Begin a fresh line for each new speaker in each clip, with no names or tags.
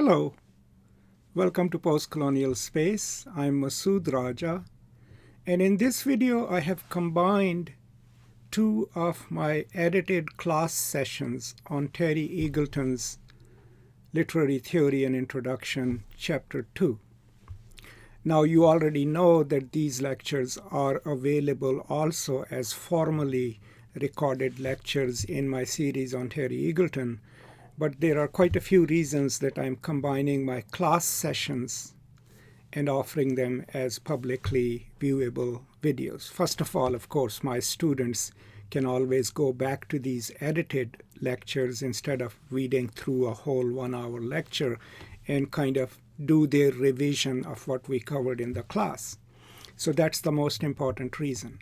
Hello, welcome to Post-Colonial Space. I'm Masood Raja, and in this video I have combined two of my edited class sessions on Terry Eagleton's Literary Theory and Introduction, Chapter 2. Now you already know that these lectures are available also as formally recorded lectures in my series on Terry Eagleton, but there are quite a few reasons that I'm combining my class sessions and offering them as publicly viewable videos. First of all, of course, my students can always go back to these edited lectures instead of reading through a whole 1 hour lecture and kind of do their revision of what we covered in the class. So that's the most important reason.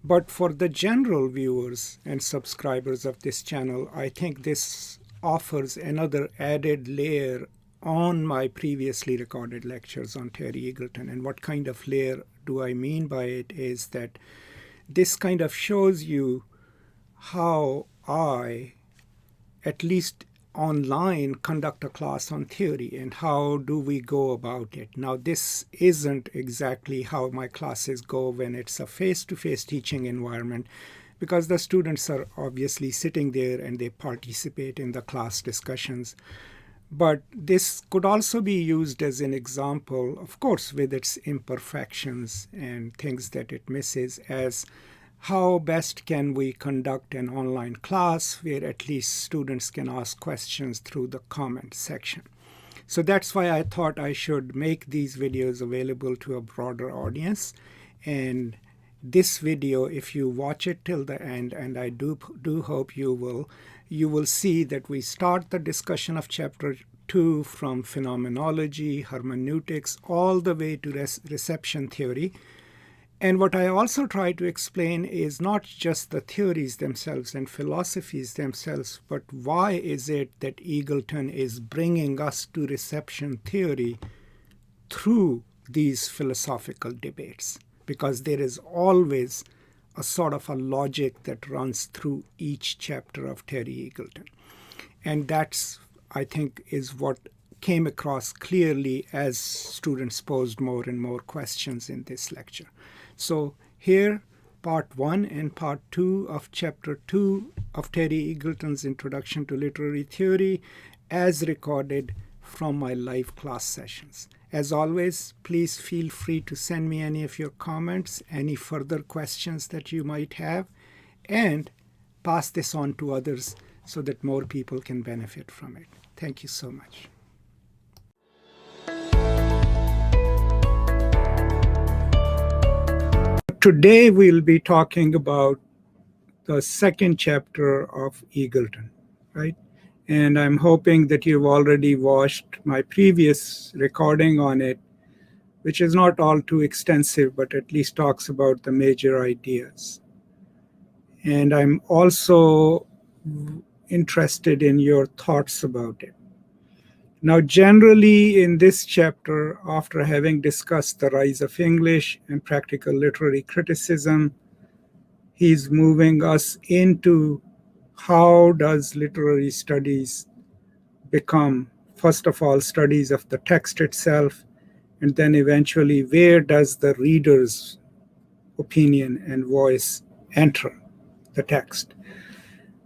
But for the general viewers and subscribers of this channel, I think this offers another added layer on my previously recorded lectures on Terry Eagleton. And what kind of layer do I mean by it is that this kind of shows you how I, at least online, conduct a class on theory and how do we go about it. Now, this isn't exactly how my classes go when it's a face-to-face teaching environment, because the students are obviously sitting there and they participate in the class discussions. But this could also be used as an example, of course, with its imperfections and things that it misses, as how best can we conduct an online class where at least students can ask questions through the comment section. So that's why I thought I should make these videos available to a broader audience. And this video, if you watch it till the end, and I do hope you will see that we start the discussion of Chapter 2 from Phenomenology, Hermeneutics, all the way to reception theory. And what I also try to explain is not just the theories themselves and philosophies themselves, but why is it that Eagleton is bringing us to reception theory through these philosophical debates. Because there is always a sort of a logic that runs through each chapter of Terry Eagleton. And that's, I think, is what came across clearly as students posed more and more questions in this lecture. So here, part 1 and part 2 of chapter 2 of Terry Eagleton's Introduction to Literary Theory, as recorded from my live class sessions. As always, please feel free to send me any of your comments, any further questions that you might have, and pass this on to others so that more people can benefit from it. Thank you so much. Today we'll be talking about the second chapter of Eagleton, right? And I'm hoping that you've already watched my previous recording on it, which is not all too extensive, but at least talks about the major ideas. And I'm also interested in your thoughts about it. Now, generally in this chapter, after having discussed the rise of English and practical literary criticism, he's moving us into how does literary studies become, first of all, studies of the text itself, and then eventually where does the reader's opinion and voice enter the text.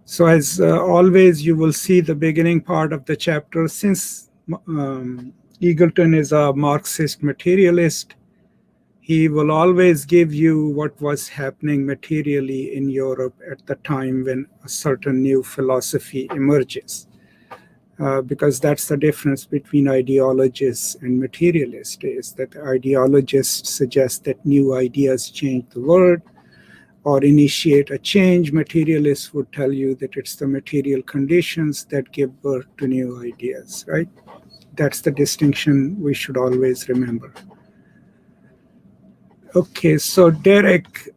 So as always, you will see the beginning part of the chapter. Since Eagleton is a Marxist materialist, he will always give you what was happening materially in Europe at the time when a certain new philosophy emerges. Because that's the difference between ideologists and materialists, is that ideologists suggest that new ideas change the world or initiate a change. Materialists would tell you that it's the material conditions that give birth to new ideas, right? That's the distinction we should always remember. Okay, so Derek,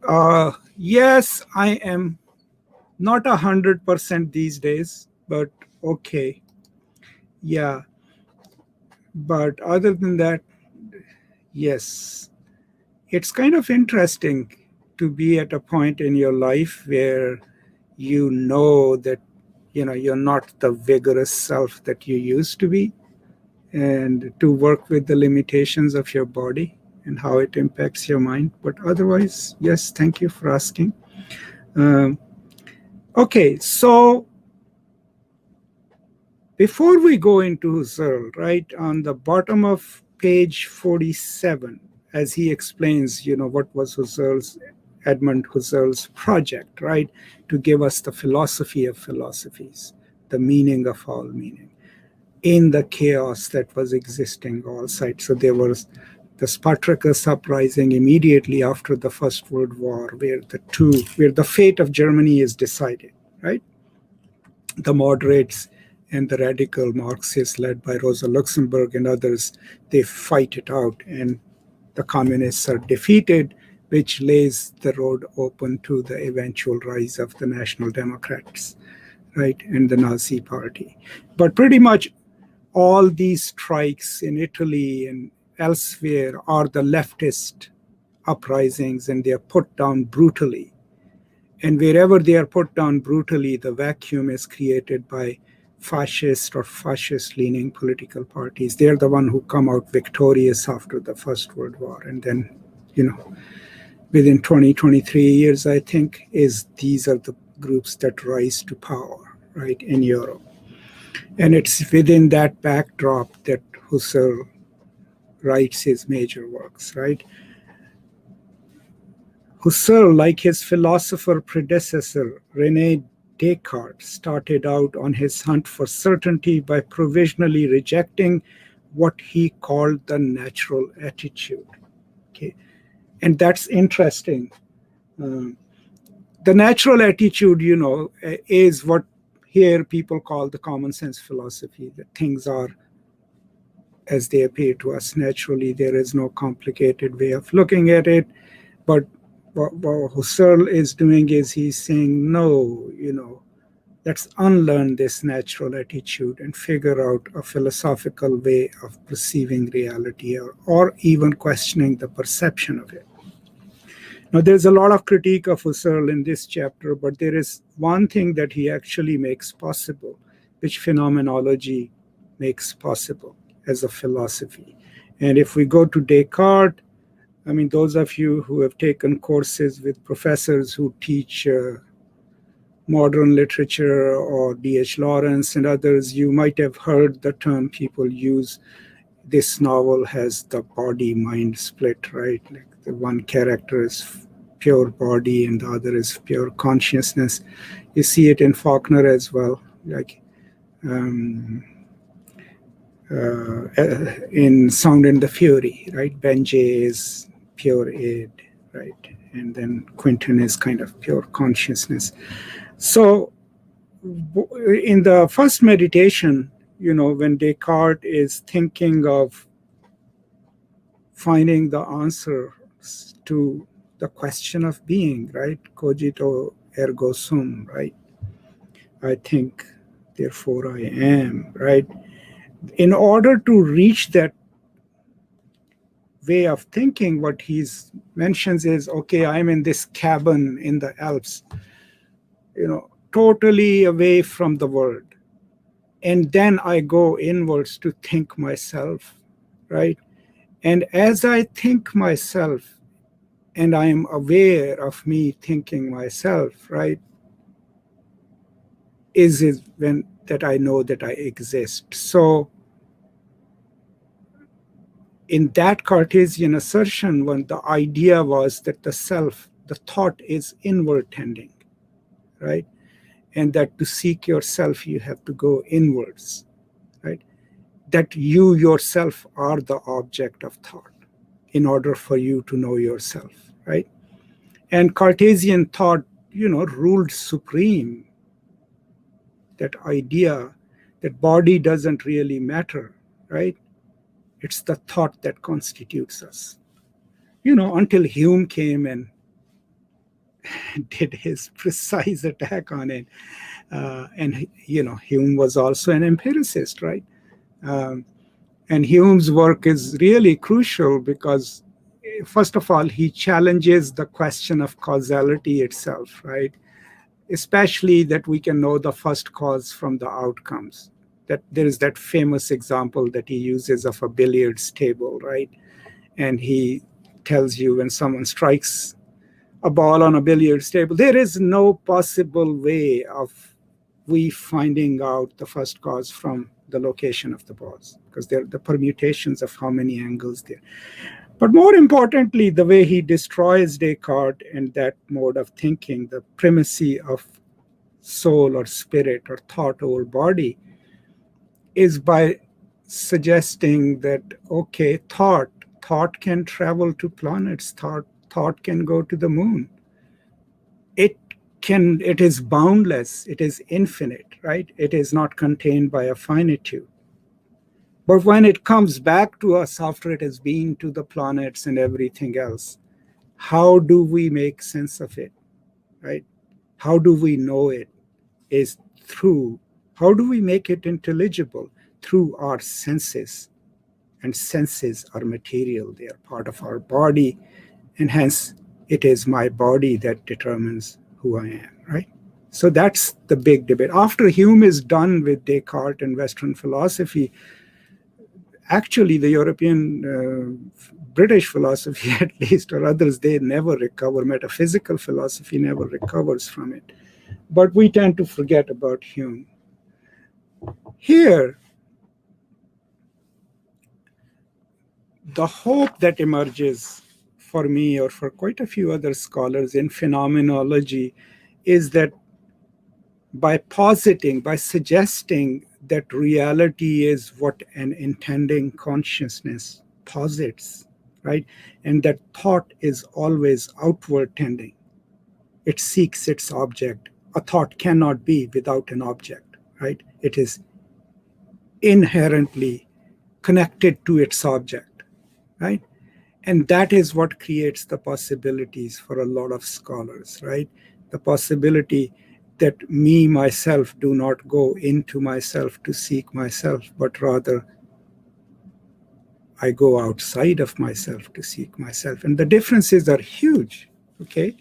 yes, I am not 100% these days, but okay. Yeah, but other than that, yes. It's kind of interesting to be at a point in your life where you know that, you're not the vigorous self that you used to be. and to work with the limitations of your body and how it impacts your mind. But otherwise, yes, thank you for asking. Okay, so before we go into Husserl, right, on the bottom of page 47, as he explains, what was Edmund Husserl's project, right, to give us the philosophy of philosophies, the meaning of all meaning, in the chaos that was existing all sides. So there was the Spartacus uprising immediately after the First World War, where the fate of Germany is decided, right? The moderates and the radical Marxists, led by Rosa Luxemburg and others, they fight it out, and the communists are defeated, which lays the road open to the eventual rise of the National Democrats, right, and the Nazi Party. But pretty much all these strikes in Italy and elsewhere are the leftist uprisings, and they are put down brutally. And wherever they are put down brutally, the vacuum is created by fascist or fascist-leaning political parties. They're the ones who come out victorious after the First World War. And then, within 20, 23 years, I think, these are the groups that rise to power, right, in Europe. And it's within that backdrop that Husserl writes his major works, right? Husserl, like his philosopher predecessor, René Descartes, started out on his hunt for certainty by provisionally rejecting what he called the natural attitude. Okay, and that's interesting. The natural attitude, is what here people call the common sense philosophy, that things are as they appear to us naturally. There is no complicated way of looking at it. But what Husserl is doing is he's saying, no, let's unlearn this natural attitude and figure out a philosophical way of perceiving reality, or even questioning the perception of it. Now, there's a lot of critique of Husserl in this chapter, but there is one thing that he actually makes possible, which phenomenology makes possible as a philosophy. And if we go to Descartes, I mean, those of you who have taken courses with professors who teach modern literature or D.H. Lawrence and others, you might have heard the term people use. This novel has the body-mind split, right? Like the one character is pure body and the other is pure consciousness. You see it in Faulkner as well, like in Sound and the Fury, right? Benjay is pure id, right? And then Quentin is kind of pure consciousness. So in the first meditation, when Descartes is thinking of finding the answer to the question of being, right? Cogito ergo sum, right? I think, therefore I am, right? In order to reach that way of thinking, what he mentions is, okay, I'm in this cabin in the Alps, totally away from the world. And then I go inwards to think myself, right? And as I think myself, and I am aware of me thinking myself, right, is it when that I know that I exist. So in that Cartesian assertion, when the idea was that the self, the thought is inward tending, right? And that to seek yourself, you have to go inwards, right? That you yourself are the object of thought in order for you to know yourself, right? And Cartesian thought, ruled supreme. That idea that body doesn't really matter, right? It's the thought that constitutes us. Until Hume came and did his precise attack on it. And Hume was also an empiricist, right? And Hume's work is really crucial because, first of all, he challenges the question of causality itself, right? Especially that we can know the first cause from the outcomes. That there is that famous example that he uses of a billiards table, right? And he tells you when someone strikes a ball on a billiards table, there is no possible way of we finding out the first cause from the location of the balls, because they're the permutations of how many angles there. But more importantly, the way he destroys Descartes and that mode of thinking, the primacy of soul or spirit or thought over body, is by suggesting that, okay, thought can travel to planets, thought can go to the moon. It is boundless, it is infinite, right? It is not contained by a finitude. But when it comes back to us after it has been to the planets and everything else, how do we make sense of it, right? How do we know it? Is through, how do we make it intelligible? Through our senses. And senses are material, they are part of our body, and hence it is my body that determines who I am, right? So that's the big debate. After Hume is done with Descartes and Western philosophy, actually the European, British philosophy at least, or others, they never recover. Metaphysical philosophy never recovers from it. But we tend to forget about Hume. Here, the hope that emerges for me or for quite a few other scholars in phenomenology is that by positing, by suggesting that reality is what an intending consciousness posits, right? And that thought is always outward tending. It seeks its object. A thought cannot be without an object, right? It is inherently connected to its object, right? And that is what creates the possibilities for a lot of scholars, right? The possibility that me, myself, do not go into myself to seek myself, but rather I go outside of myself to seek myself. And the differences are huge, okay?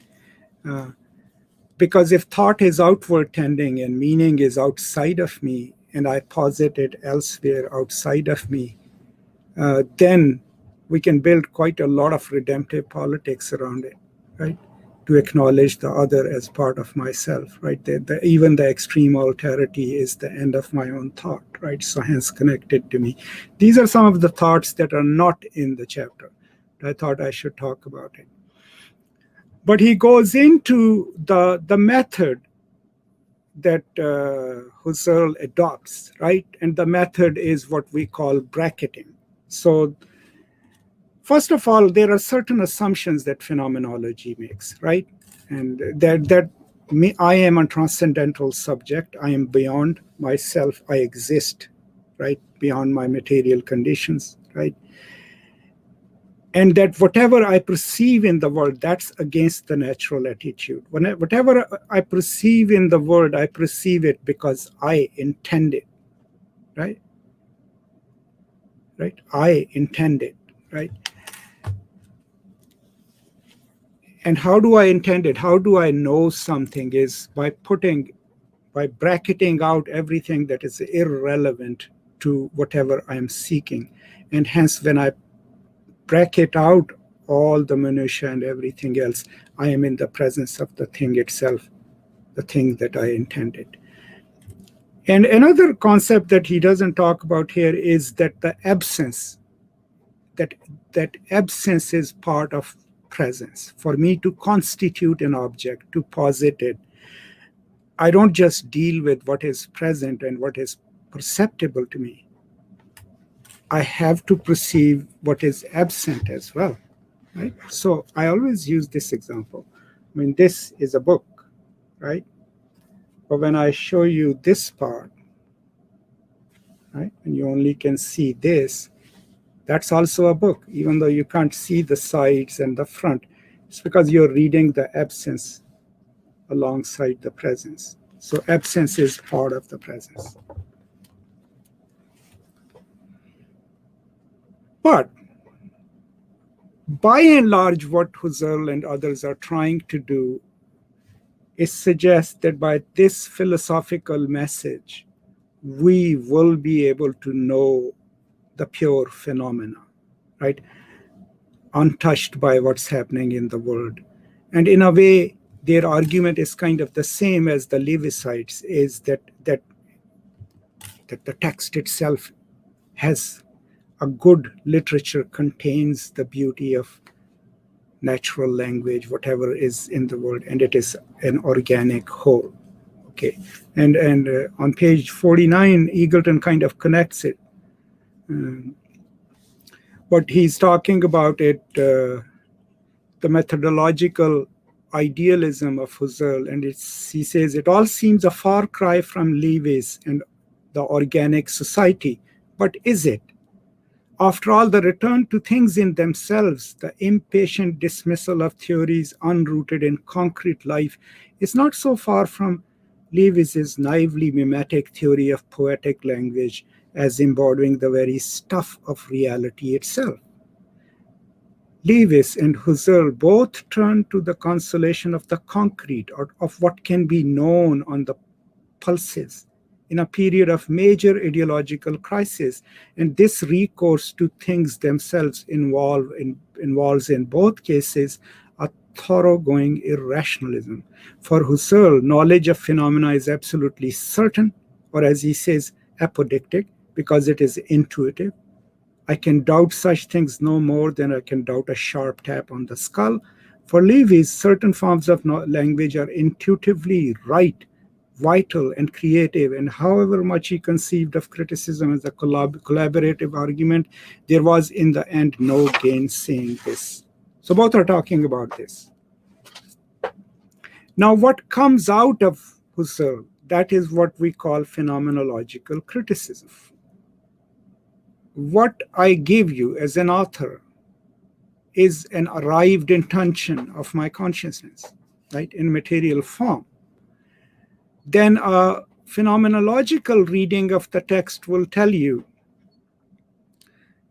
Because if thought is outward tending and meaning is outside of me, and I posit it elsewhere outside of me, then we can build quite a lot of redemptive politics around it, right? To acknowledge the other as part of myself, right? Even the extreme alterity is the end of my own thought, right? So hence connected to me. These are some of the thoughts that are not in the chapter. I thought I should talk about it. But he goes into the method that Husserl adopts, right? And the method is what we call bracketing. So first of all, there are certain assumptions that phenomenology makes, right? And that I am a transcendental subject. I am beyond myself. I exist, right? Beyond my material conditions, right? And that whatever I perceive in the world, that's against the natural attitude. Whatever I perceive in the world, I perceive it because I intend it, right? Right? I intend it, right? And how do I intend it? How do I know something? Is by bracketing out everything that is irrelevant to whatever I'm seeking. And hence, when I bracket out all the minutiae and everything else, I am in the presence of the thing itself, the thing that I intended. And another concept that he doesn't talk about here is that the absence, that absence is part of presence. For me to constitute an object, to posit it, I don't just deal with what is present and what is perceptible to me. I have to perceive what is absent as well, right? So I always use this example. I mean, this is a book, right? But when I show you this part, right, and you only can see this, that's also a book, even though you can't see the sides and the front. It's because you're reading the absence alongside the presence. So absence is part of the presence. But by and large, what Husserl and others are trying to do is suggest that by this philosophical message, we will be able to know the pure phenomena, right? Untouched by what's happening in the world. And in a way, their argument is kind of the same as the Levisites, is that the text itself has a good literature, contains the beauty of natural language, whatever is in the world, and it is an organic whole. Okay, and on page 49, Eagleton kind of connects it. But he's talking about it, the methodological idealism of Husserl, and he says it all seems a far cry from Lewis and the organic society, but is it? After all, the return to things in themselves, the impatient dismissal of theories unrooted in concrete life, is not so far from Lewis's naively mimetic theory of poetic language as embodying the very stuff of reality itself. Lewis and Husserl both turn to the consolation of the concrete, or of what can be known on the pulses, in a period of major ideological crisis, and this recourse to things themselves involves in both cases a thoroughgoing irrationalism. For Husserl, knowledge of phenomena is absolutely certain, or as he says, apodictic, because it is intuitive. I can doubt such things no more than I can doubt a sharp tap on the skull. For Lewis, certain forms of language are intuitively right, vital, and creative, and however much he conceived of criticism as a collaborative argument, there was in the end no gainsaying this. So both are talking about this. Now, what comes out of Husserl, that is what we call phenomenological criticism. What I give you as an author is an arrived intention of my consciousness, right, in material form. Then a phenomenological reading of the text will tell you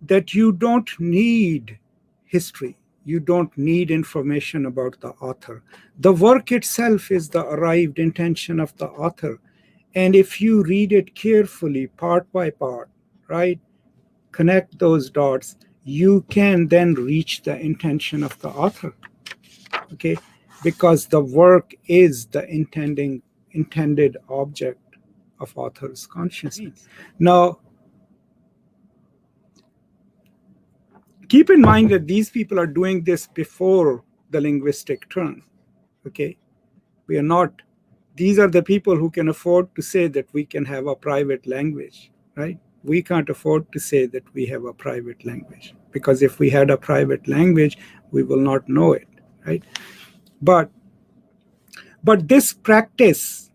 that you don't need history. You don't need information about the author. The work itself is the arrived intention of the author. And if you read it carefully, part by part, right, connect those dots, you can then reach the intention of the author, okay? Because the work is the intended object of author's consciousness. Now, keep in mind that these people are doing this before the linguistic turn, okay? We are not, these are the people who can afford to say that we can have a private language, right? We can't afford to say that we have a private language, because if we had a private language, we will not know it, right? But this practice,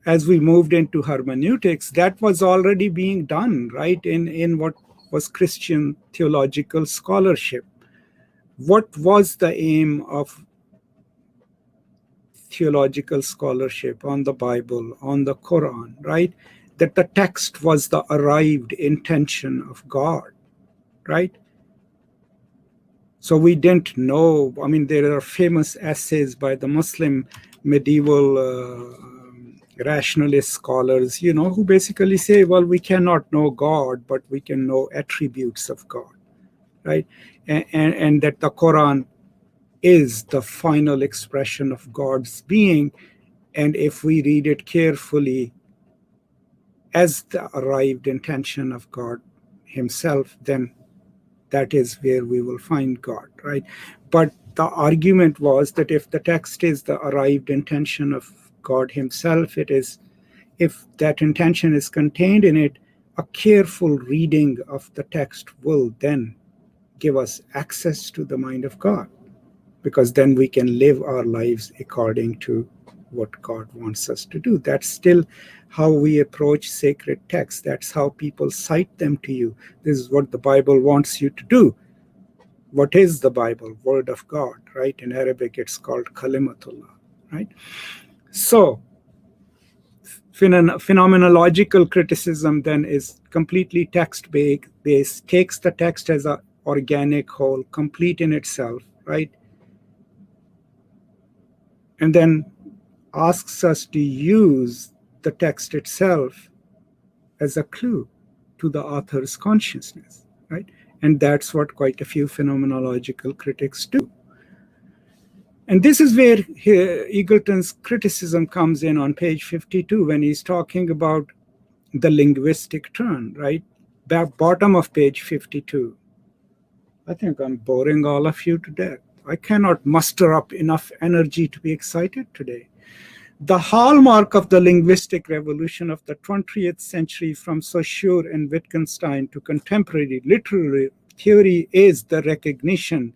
as we moved into hermeneutics, that was already being done, right, in what was Christian theological scholarship. What was the aim of theological scholarship on the Bible, on the Quran, right? That the text was the arrived intention of God, right? So we didn't know. I mean, there are famous essays by the Muslim medieval rationalist scholars, who basically say, well, we cannot know God, but we can know attributes of God, right? And that the Quran is the final expression of God's being. And if we read it carefully as the arrived intention of God himself, then that is where we will find God, right? But the argument was that if the text is the arrived intention of God himself, it is, if that intention is contained in it, a careful reading of the text will then give us access to the mind of God, because then we can live our lives according to what God wants us to do. That's still how we approach sacred texts. That's how people cite them to you. This is what the Bible wants you to do. What is the Bible? Word of God, right? In Arabic, it's called Kalimatullah, right? So, phenomenological criticism then is completely text-based, takes the text as an organic whole, complete in itself, right? And then asks us to use the text itself as a clue to the author's consciousness, right? And that's what quite a few phenomenological critics do. And this is where Eagleton's criticism comes in on page 52 when he's talking about the linguistic turn, right? Bottom of page 52. I think I'm boring all of you to death. I cannot muster up enough energy to be excited today. The hallmark of the linguistic revolution of the 20th century from Saussure and Wittgenstein to contemporary literary theory is the recognition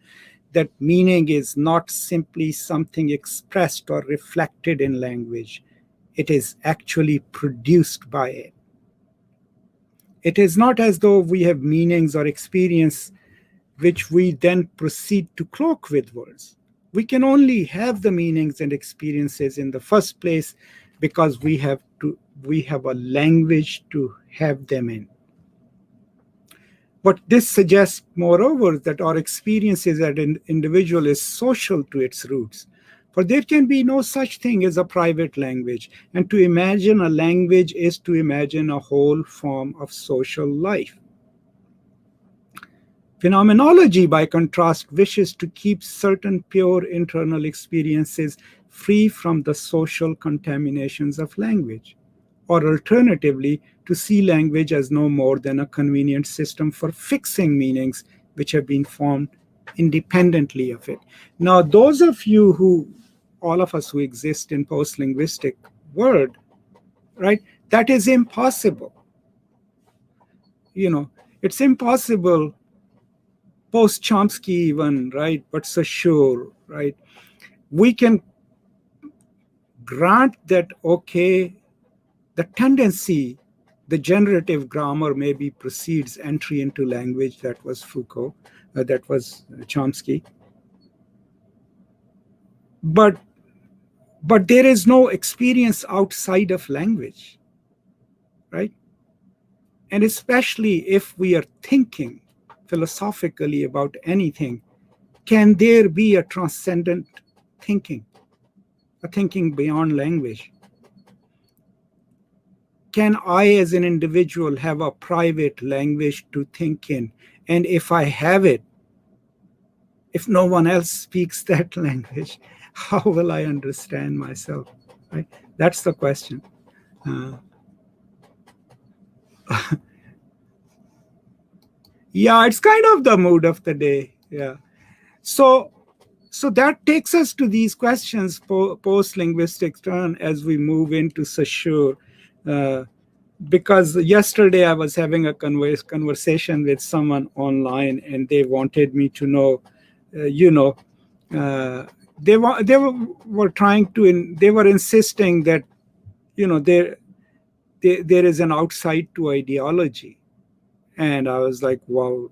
that meaning is not simply something expressed or reflected in language. It is actually produced by it. It is not as though we have meanings or experience which we then proceed to cloak with words. We can only have the meanings and experiences in the first place because we have a language to have them in. But this suggests, moreover, that our experiences as an individual is social to its roots. For there can be no such thing as a private language, and to imagine a language is to imagine a whole form of social life. Phenomenology, by contrast, wishes to keep certain pure internal experiences free from the social contaminations of language, or alternatively, to see language as no more than a convenient system for fixing meanings which have been formed independently of it. Now, those of you who, all of us who exist in post-linguistic world, right, that is impossible. It's impossible post-Chomsky even, right, but Saussure, right? We can grant that, okay, the tendency, the generative grammar maybe precedes entry into language. That was Foucault, that was Chomsky. But there is no experience outside of language, right? And especially if we are thinking philosophically about anything, can there be a transcendent thinking, a thinking beyond language? Can I, as an individual, have a private language to think in? And if I have it, if no one else speaks that language, how will I understand myself? Right? That's the question. Yeah, it's kind of the mood of the day. Yeah. So that takes us to these questions post-linguistic turn as we move into Saussure. Because yesterday I was having a conversation with someone online, and they wanted me to know, they were trying to, they were insisting that, there is an outside to ideology. And I was like, well,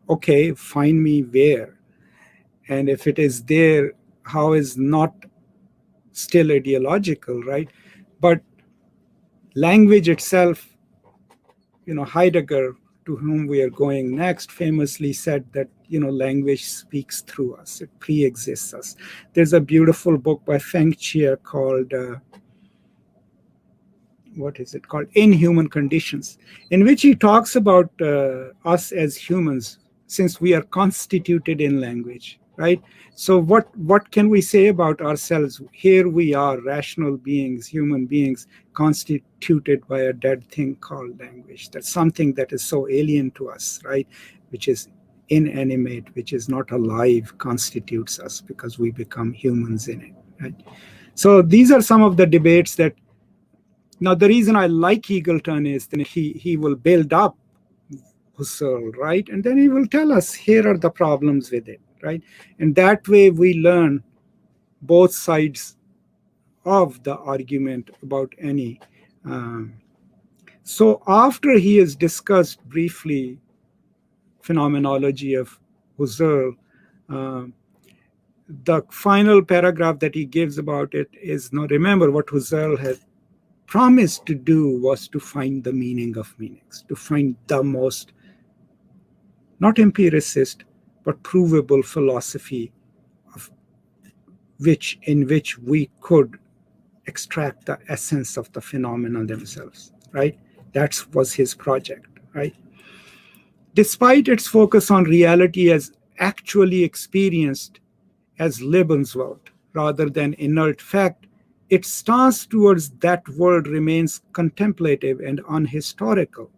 okay, find me where. And if it is there, how is not still ideological, right? But language itself, Heidegger, to whom we are going next, famously said that, language speaks through us. It pre-exists us. There's a beautiful book by Feng Chia called, what is it called? Inhuman Conditions, in which he talks about us as humans, since we are constituted in language, right? So what can we say about ourselves? Here we are, rational beings, human beings, constituted by a dead thing called language. That's something that is so alien to us, right? Which is inanimate, which is not alive, constitutes us because we become humans in it, right? So these are some of the debates that. Now, the reason I like Eagleton is that he will build up Husserl, right? And then he will tell us, here are the problems with it, right? And that way we learn both sides of the argument about any. So after he has discussed briefly phenomenology of Husserl, the final paragraph that he gives about it is, now remember what Husserl had promised to do was to find the meaning of meanings, to find the most, not empiricist, but provable philosophy in which we could extract the essence of the phenomena themselves, right? That was his project, right? Despite its focus on reality as actually experienced as Lebenswelt rather than inert fact, its stance towards that world remains contemplative and unhistorical.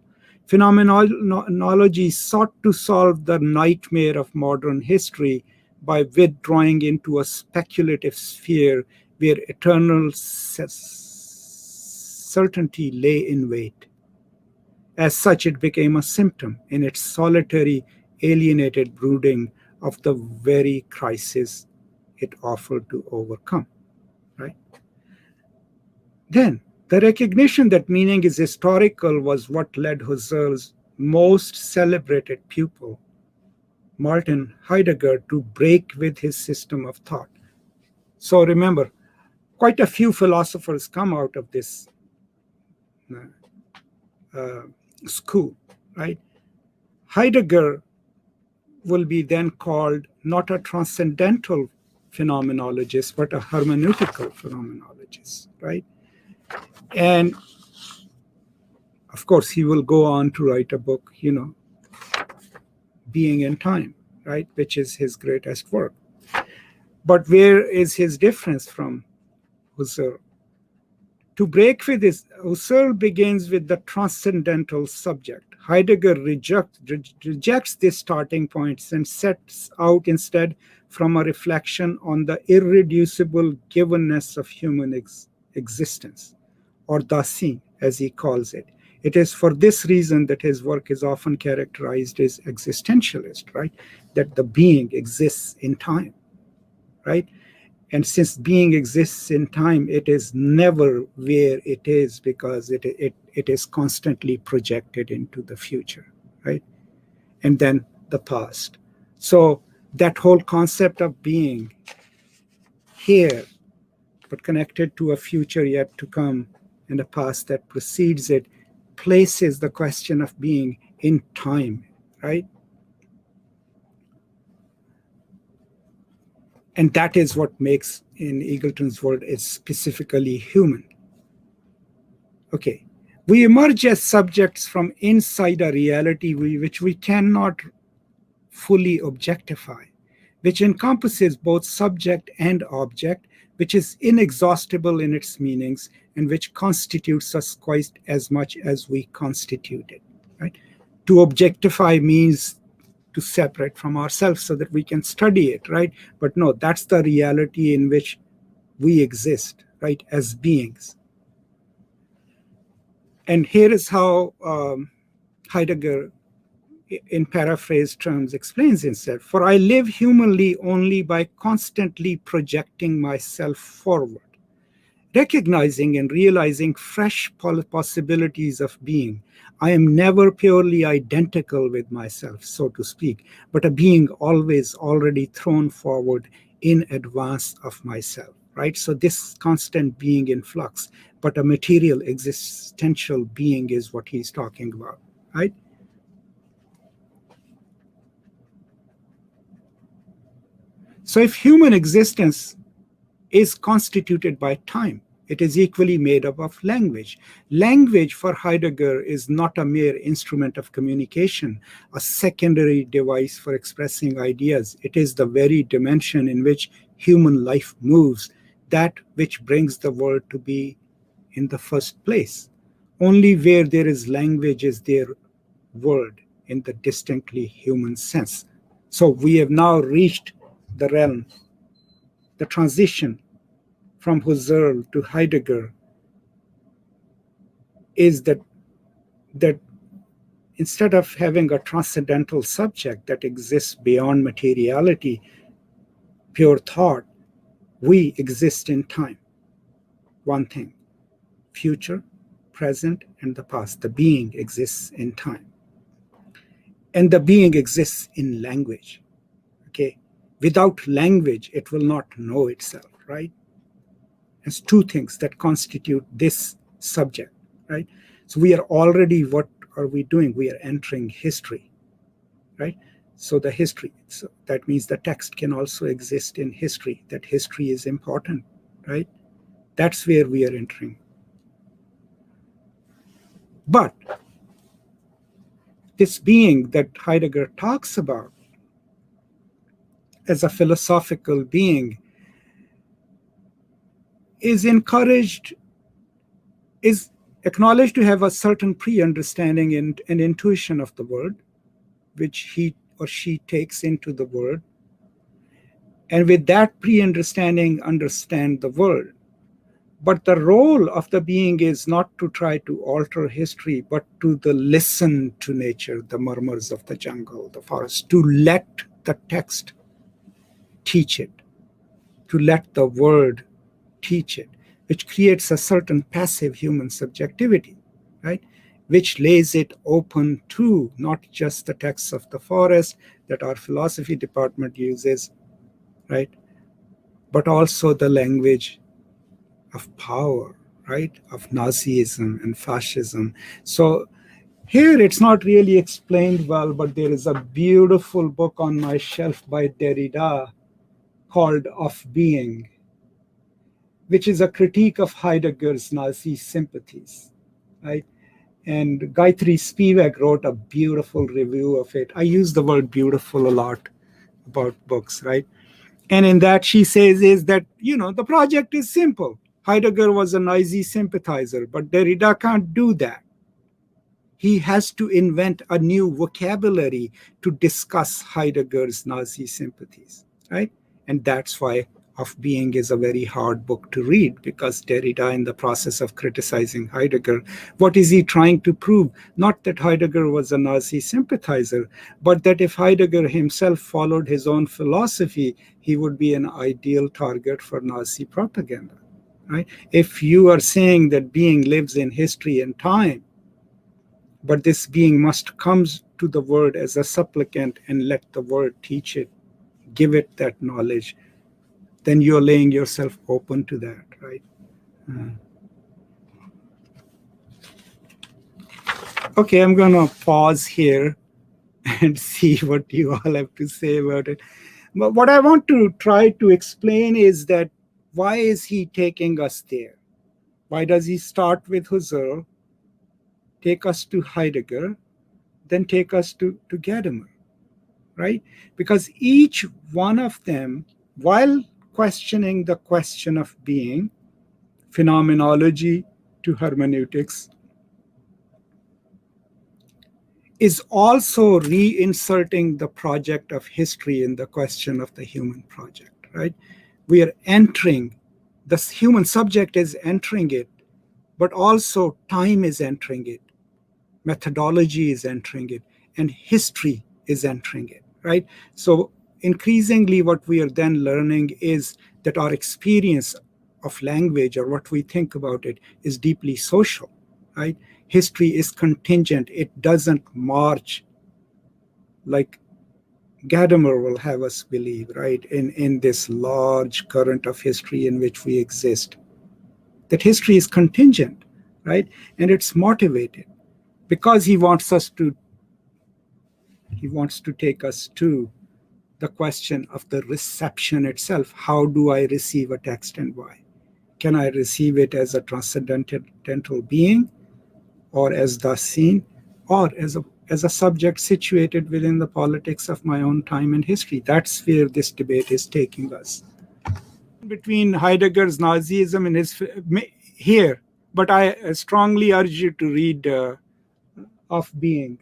Phenomenology sought to solve the nightmare of modern history by withdrawing into a speculative sphere where eternal certainty lay in wait. As such, it became a symptom in its solitary, alienated brooding of the very crisis it offered to overcome. Right? Then, the recognition that meaning is historical was what led Husserl's most celebrated pupil, Martin Heidegger, to break with his system of thought. So remember, quite a few philosophers come out of this school, right? Heidegger will be then called not a transcendental phenomenologist, but a hermeneutical phenomenologist, right? And of course, he will go on to write a book, Being in Time, right, which is his greatest work. But where is his difference from Husserl? To break with this, Husserl begins with the transcendental subject. Heidegger rejects this starting point and sets out instead from a reflection on the irreducible givenness of human existence, or Dasein, as he calls it. It is for this reason that his work is often characterized as existentialist, right? That the being exists in time, right? And since being exists in time, it is never where it is because it is constantly projected into the future, right? And then the past. So that whole concept of being here, but connected to a future yet to come and a past that precedes it, places the question of being in time, right? And that is what makes, in Eagleton's world, it specifically human. Okay, we emerge as subjects from inside a reality which we cannot fully objectify, which encompasses both subject and object, which is inexhaustible in its meanings, and which constitutes us quite as much as we constitute it. Right? To objectify means to separate from ourselves so that we can study it, right? But no, that's the reality in which we exist, right, as beings. And here is how Heidegger, in paraphrased terms, explains himself. For I live humanly only by constantly projecting myself forward, recognizing and realizing fresh possibilities of being. I am never purely identical with myself, so to speak, but a being always already thrown forward in advance of myself, right? So this constant being in flux, but a material existential being is what he's talking about, right? So if human existence is constituted by time, it is equally made up of language. Language for Heidegger is not a mere instrument of communication, a secondary device for expressing ideas. It is the very dimension in which human life moves, that which brings the world to be in the first place. Only where there is language is there world in the distinctly human sense. So we have now reached the realm, the transition from Husserl to Heidegger is that instead of having a transcendental subject that exists beyond materiality, pure thought, we exist in time. One thing, future, present, and the past. The being exists in time. And the being exists in language. Okay? Without language, it will not know itself, right? There's two things that constitute this subject, right? So we are already, what are we doing? We are entering history, right? So the history, so that means the text can also exist in history, that history is important, right? That's where we are entering. But this being that Heidegger talks about as a philosophical being is acknowledged to have a certain pre-understanding and intuition of the world, which he or she takes into the world. And with that pre-understanding, understand the world. But the role of the being is not to try to alter history, but to listen to nature, the murmurs of the jungle, the forest, to let the text teach it, to let the word teach it, which creates a certain passive human subjectivity, right? Which lays it open to not just the texts of the forest that our philosophy department uses, right? But also the language of power, right? Of Nazism and fascism. So here it's not really explained well, but there is a beautiful book on my shelf by Derrida called Of Being, which is a critique of Heidegger's Nazi sympathies, right? And Gayatri Spivak wrote a beautiful review of it. I use the word beautiful a lot about books, right? And in that she says is that, the project is simple. Heidegger was a Nazi sympathizer, but Derrida can't do that. He has to invent a new vocabulary to discuss Heidegger's Nazi sympathies, right? And that's why Of Being is a very hard book to read, because Derrida, in the process of criticizing Heidegger, what is he trying to prove? Not that Heidegger was a Nazi sympathizer, but that if Heidegger himself followed his own philosophy, he would be an ideal target for Nazi propaganda, right? If you are saying that being lives in history and time, but this being must come to the word as a supplicant and let the word teach it, give it that knowledge, then you're laying yourself open to that, right? Okay, I'm going to pause here and see what you all have to say about it. But what I want to try to explain is that why is he taking us there? Why does he start with Husserl, take us to Heidegger, then take us to Gadamer, right? Because each one of them, while questioning the question of being, phenomenology to hermeneutics, is also reinserting the project of history in the question of the human project, right? We are entering, the human subject is entering it, but also time is entering it, methodology is entering it, and history is entering it, right? So increasingly what we are then learning is that our experience of language, or what we think about it, is deeply social, right? History is contingent. It doesn't march like Gadamer will have us believe, right? In this large current of history in which we exist. That history is contingent, right? And it's motivated because he wants to take us to the question of the reception itself. How do I receive a text and why? Can I receive it as a transcendental being, or as the seen, or as a subject situated within the politics of my own time and history? That's where this debate is taking us. Between Heidegger's Nazism and his here, but I strongly urge you to read Of Being.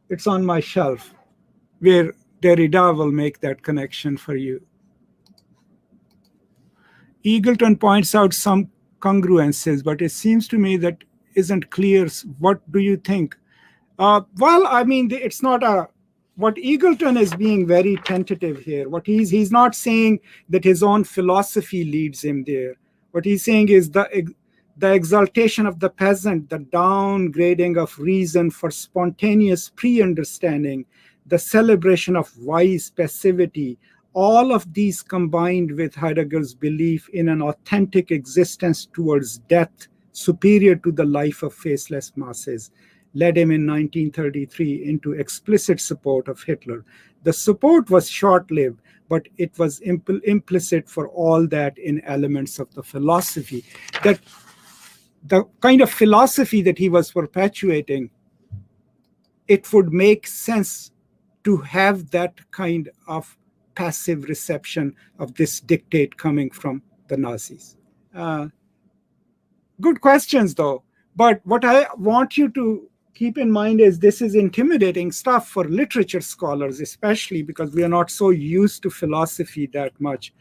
It's on my shelf, where Derrida will make that connection for you. Eagleton points out some congruences, but it seems to me that isn't clear. What do you think? Well, I mean, it's not what Eagleton is being very tentative here. What he's not saying that his own philosophy leads him there. What he's saying is the exaltation of the peasant, the downgrading of reason for spontaneous pre-understanding, the celebration of wise passivity, all of these combined with Heidegger's belief in an authentic existence towards death superior to the life of faceless masses, led him in 1933 into explicit support of Hitler. The support was short-lived, but it was implicit for all that in elements of the philosophy. That the kind of philosophy that he was perpetuating, it would make sense to have that kind of passive reception of this dictate coming from the Nazis. Good questions, though. But what I want you to keep in mind is this is intimidating stuff for literature scholars, especially because we are not so used to philosophy that much.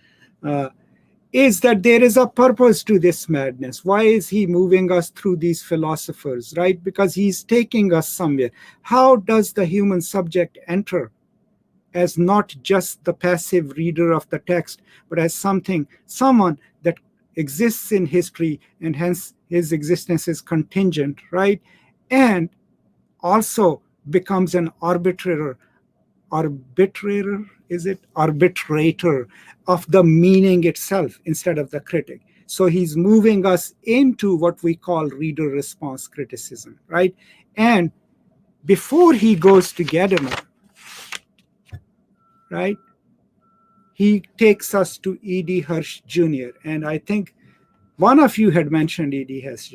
Is that there is a purpose to this madness. Why is he moving us through these philosophers, right? Because he's taking us somewhere. How does the human subject enter as not just the passive reader of the text, but as someone that exists in history, and hence his existence is contingent, right? And also becomes an arbitrator, is it? Arbitrator of the meaning itself instead of the critic. So he's moving us into what we call reader response criticism, right? And before he goes to Gadamer, right, he takes us to E.D. Hirsch Jr. And I think one of you had mentioned E.D. Hirsch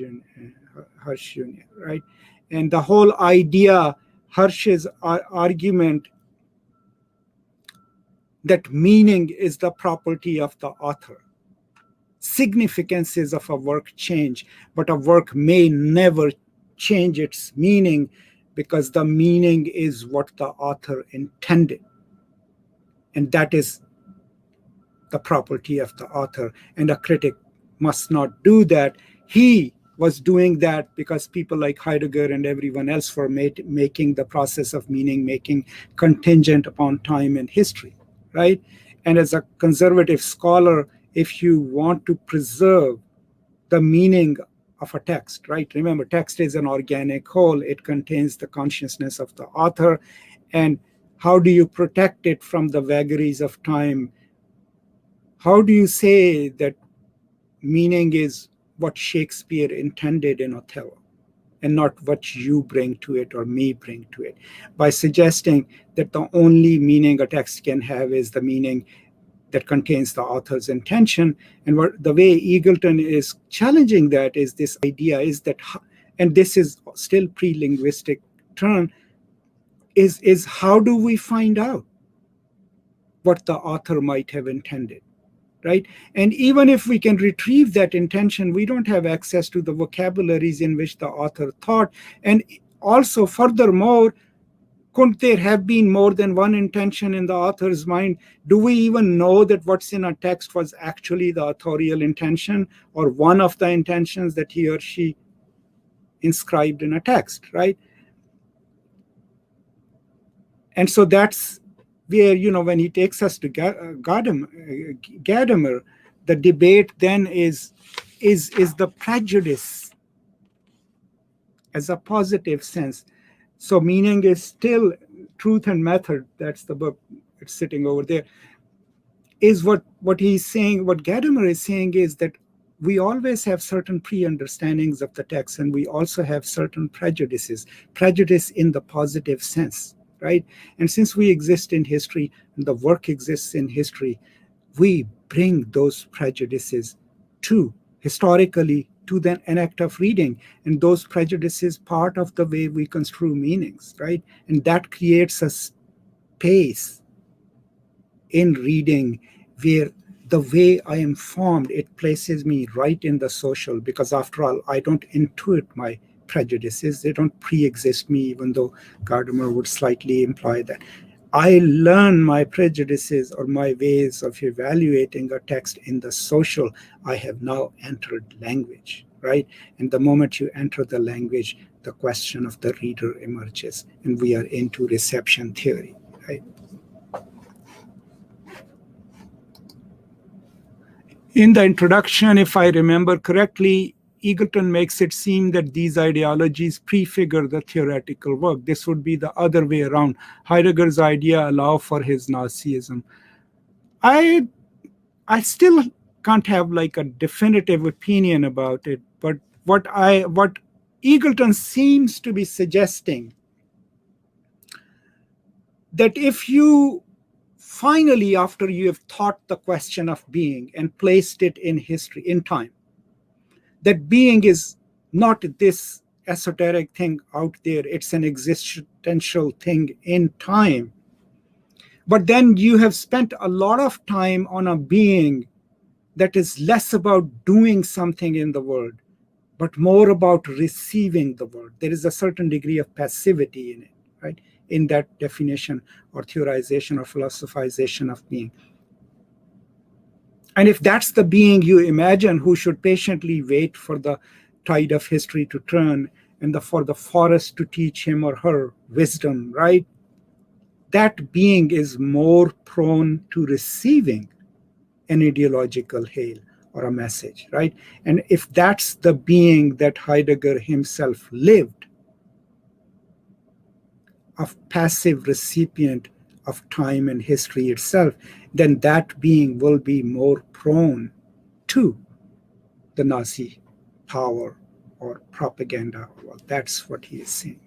Jr., right? And the whole idea, Hirsch's argument that meaning is the property of the author. Significances of a work change, but a work may never change its meaning because the meaning is what the author intended. And that is the property of the author. And a critic must not do that. He was doing that because people like Heidegger and everyone else were making the process of meaning making contingent upon time and history, right? And as a conservative scholar, if you want to preserve the meaning of a text, right? Remember, text is an organic whole. It contains the consciousness of the author. And how do you protect it from the vagaries of time? How do you say that meaning is what Shakespeare intended in Othello and not what you bring to it or me bring to it? By suggesting that the only meaning a text can have is the meaning that contains the author's intention. And the way Eagleton is challenging that is this idea is that, and this is still pre-linguistic term, is how do we find out what the author might have intended, right? And even if we can retrieve that intention, we don't have access to the vocabularies in which the author thought. And also, furthermore, couldn't there have been more than one intention in the author's mind? Do we even know that what's in a text was actually the authorial intention or one of the intentions that he or she inscribed in a text, right? And so that's where, when he takes us to Gadamer, the debate then is the prejudice as a positive sense. So meaning is still Truth and Method, that's the book, it's sitting over there, is what he's saying, what Gadamer is saying is that we always have certain pre-understandings of the text, and we also have certain prejudice in the positive sense, right? And since we exist in history, and the work exists in history, we bring those prejudices historically to an act of reading, and those prejudices part of the way we construe meanings, right? And that creates a space in reading where the way I am formed, it places me right in the social, because after all, I don't intuit my prejudices. They don't pre-exist me, even though Gadamer would slightly imply that. I learn my prejudices or my ways of evaluating a text in the social. I have now entered language, right? And the moment you enter the language, the question of the reader emerges, and we are into reception theory, right? In the introduction, if I remember correctly, Eagleton makes it seem that these ideologies prefigure the theoretical work. This would be the other way around. Heidegger's idea allow for his Nazism. I still can't have like a definitive opinion about it, but what Eagleton seems to be suggesting, that if you finally, after you have thought the question of being and placed it in history, in time, that being is not this esoteric thing out there. It's an existential thing in time. But then you have spent a lot of time on a being that is less about doing something in the world, but more about receiving the world. There is a certain degree of passivity in it, right? In that definition or theorization or philosophization of being. And if that's the being you imagine who should patiently wait for the tide of history to turn and for the forest to teach him or her wisdom, right? That being is more prone to receiving an ideological hail or a message, right? And if that's the being that Heidegger himself lived, a passive recipient of time and history itself, then that being will be more prone to the Nazi power or propaganda. Well, that's what he is saying.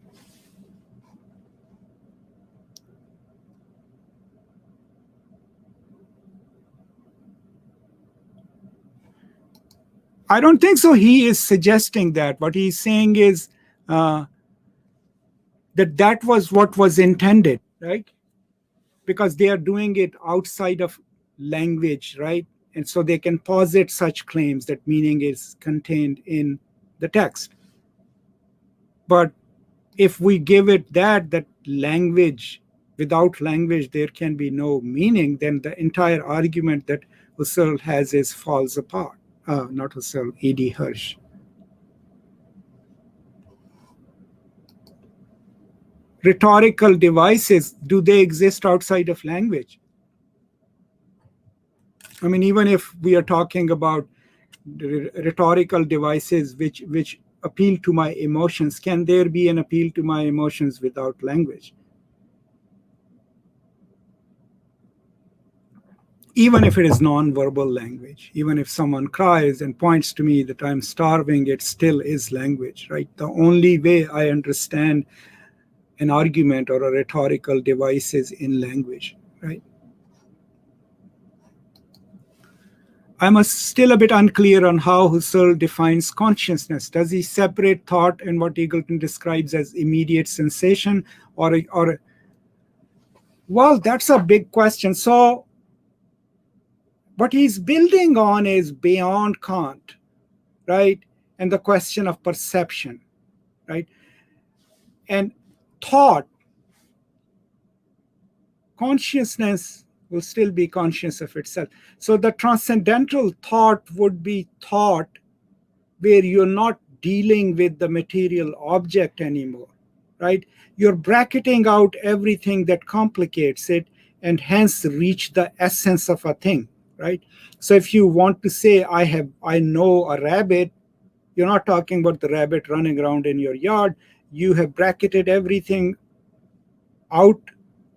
I don't think so. He is suggesting that. What he's saying is that was what was intended, right? Because they are doing it outside of language, right? And so they can posit such claims that meaning is contained in the text. But if we give it that language, without language there can be no meaning, then the entire argument that Husserl has is falls apart. Not Husserl, E.D. Hirsch. Rhetorical devices, do they exist outside of language? I mean, even if we are talking about rhetorical devices which appeal to my emotions, can there be an appeal to my emotions without language? Even if it is non-verbal language, even if someone cries and points to me that I'm starving, it still is language, right? The only way I understand an argument or a rhetorical device is in language, right? I'm still a bit unclear on how Husserl defines consciousness. Does he separate thought and what Eagleton describes as immediate sensation, or well, that's a big question. So what he's building on is beyond Kant, right? And the question of perception, right? And thought, consciousness will still be conscious of itself. So the transcendental thought would be thought where you're not dealing with the material object anymore, right? You're bracketing out everything that complicates it and hence reach the essence of a thing, right? So if you want to say, I know a rabbit, you're not talking about the rabbit running around in your yard. You have bracketed everything out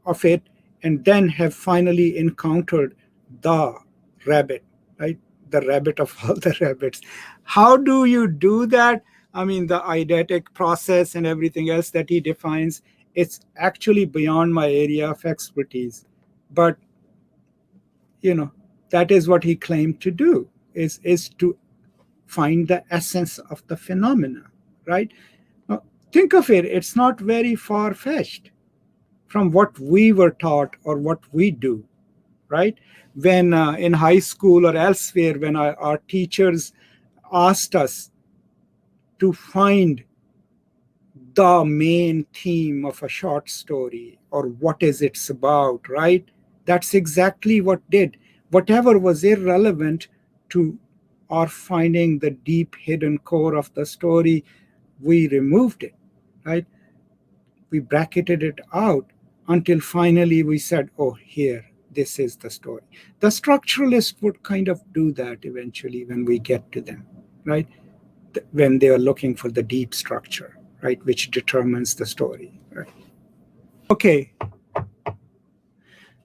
of it and then have finally encountered the rabbit, right? The rabbit of all the rabbits. How do you do that? I mean, the eidetic process and everything else that he defines, it's actually beyond my area of expertise. But, that is what he claimed to do, is to find the essence of the phenomena, right? Now, think of it, it's not very far-fetched from what we were taught or what we do, right? When in high school or elsewhere, when our teachers asked us to find the main theme of a short story or what is it's about, right? That's exactly what did. Whatever was irrelevant to our finding the deep hidden core of the story, we removed it, right? We bracketed it out until finally we said, oh, here, this is the story. The structuralist would kind of do that eventually when we get to them, right? When they are looking for the deep structure, right, which determines the story, right? Okay.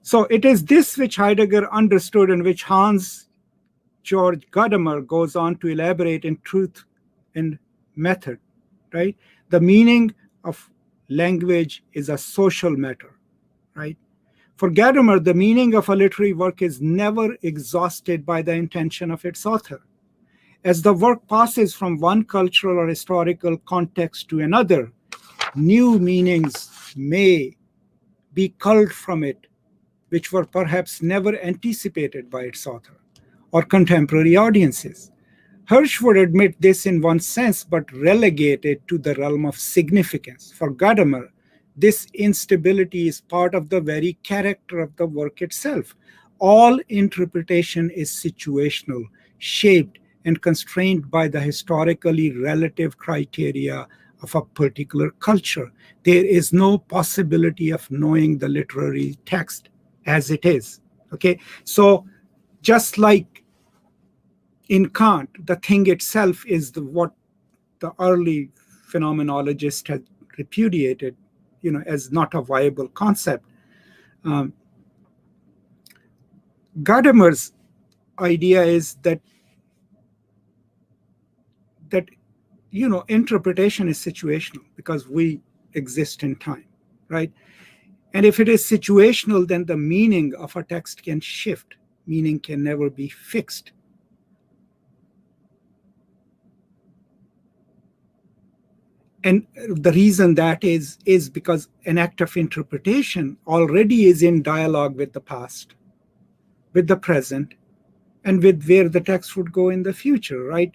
So it is this which Heidegger understood and which Hans Georg Gadamer goes on to elaborate in Truth and Method, right? The meaning of language is a social matter, right? For Gadamer, the meaning of a literary work is never exhausted by the intention of its author. As the work passes from one cultural or historical context to another, new meanings may be culled from it, which were perhaps never anticipated by its author or contemporary audiences. Hirsch would admit this in one sense, but relegate it to the realm of significance. For Gadamer, this instability is part of the very character of the work itself. All interpretation is situational, shaped and constrained by the historically relative criteria of a particular culture. There is no possibility of knowing the literary text as it is. Okay, so just like in Kant, the thing itself is what the early phenomenologists had repudiated, as not a viable concept. Um, Gadamer's idea is that interpretation is situational because we exist in time, right? And if it is situational, then the meaning of a text can shift. Meaning can never be fixed. And the reason that is because an act of interpretation already is in dialogue with the past, with the present, and with where the text would go in the future, right?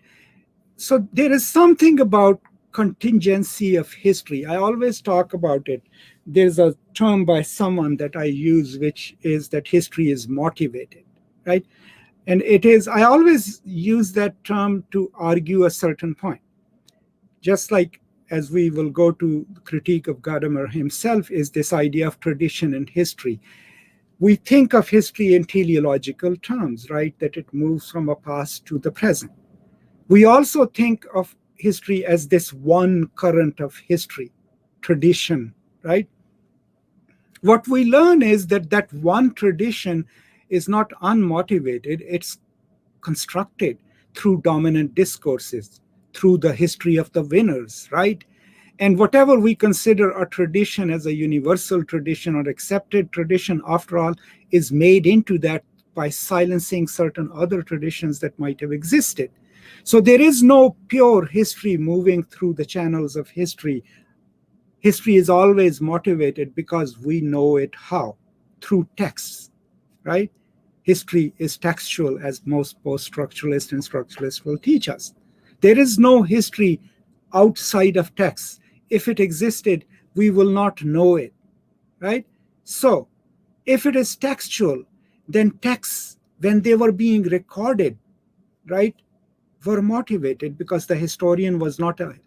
So there is something about contingency of history. I always talk about it. There's a term by someone that I use, which is that history is motivated, right? And it is, I always use that term to argue a certain point. Just like as we will go to the critique of Gadamer himself, is this idea of tradition and history. We think of history in teleological terms, right? That it moves from a past to the present. We also think of history as this one current of history, tradition, right? What we learn is that one tradition is not unmotivated, it's constructed through dominant discourses, through the history of the winners, right? And whatever we consider a tradition as a universal tradition or accepted tradition, after all, is made into that by silencing certain other traditions that might have existed. So there is no pure history moving through the channels of history. History is always motivated because we know it how? Through texts, right? History is textual, as most post-structuralists and structuralists will teach us. There is no history outside of texts. If it existed, we will not know it, right? So if it is textual, then texts, when they were being recorded, right, were motivated because the historian was not an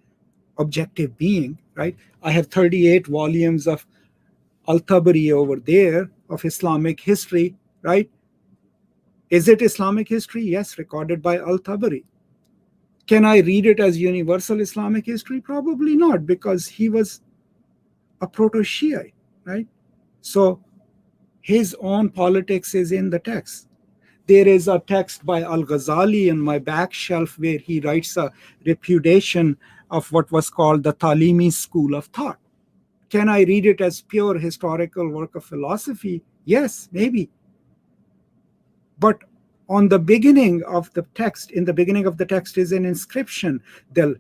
objective being, right? I have 38 volumes of Al-Tabari over there of Islamic history, right? Is it Islamic history? Yes, recorded by Al-Tabari. Can I read it as universal Islamic history? Probably not, because he was a proto-Shiite, right? So his own politics is in the text. There is a text by Al-Ghazali in my back shelf where he writes a repudiation of what was called the Talimi school of thought. Can I read it as pure historical work of philosophy? Yes, maybe. But on the beginning of the text, in the beginning of the text is an inscription that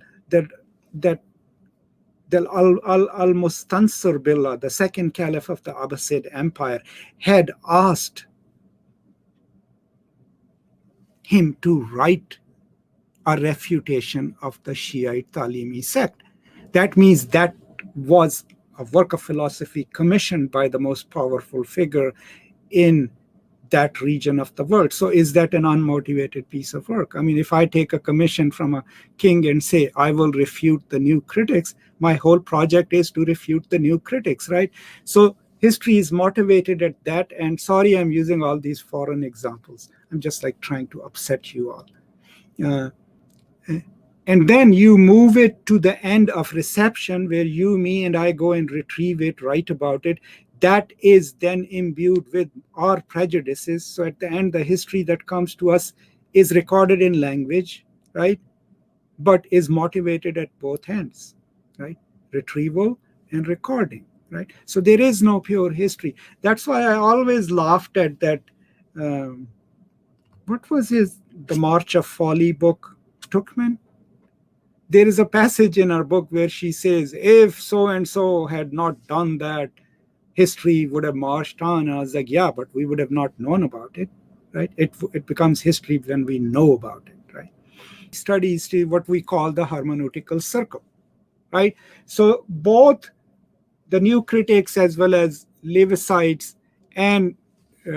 Al-Mustansir Billah, the second caliph of the Abbasid Empire, had asked him to write a refutation of the Shiite Talimi sect. That means that was a work of philosophy commissioned by the most powerful figure in that region of the world. So is that an unmotivated piece of work? I mean, if I take a commission from a king and say, I will refute the new critics, my whole project is to refute the new critics, right? So history is motivated at that. And sorry, I'm using all these foreign examples. I'm just like trying to upset you all. And then you move it to the end of reception where you, me, and I go and retrieve it, write about it. That is then imbued with our prejudices. So at the end, the history that comes to us is recorded in language, right? But is motivated at both ends, right? Retrieval and recording, right? So there is no pure history. That's why I always laughed at that. What was the March of Folly book? of Tuchman. There is a passage in our book where she says, if so-and-so had not done that, history would have marched on. I was like, yeah, but we would have not known about it, right? It becomes history when we know about it, right? Studies to what we call the Hermeneutical Circle, right? So both the new critics as well as Levicites and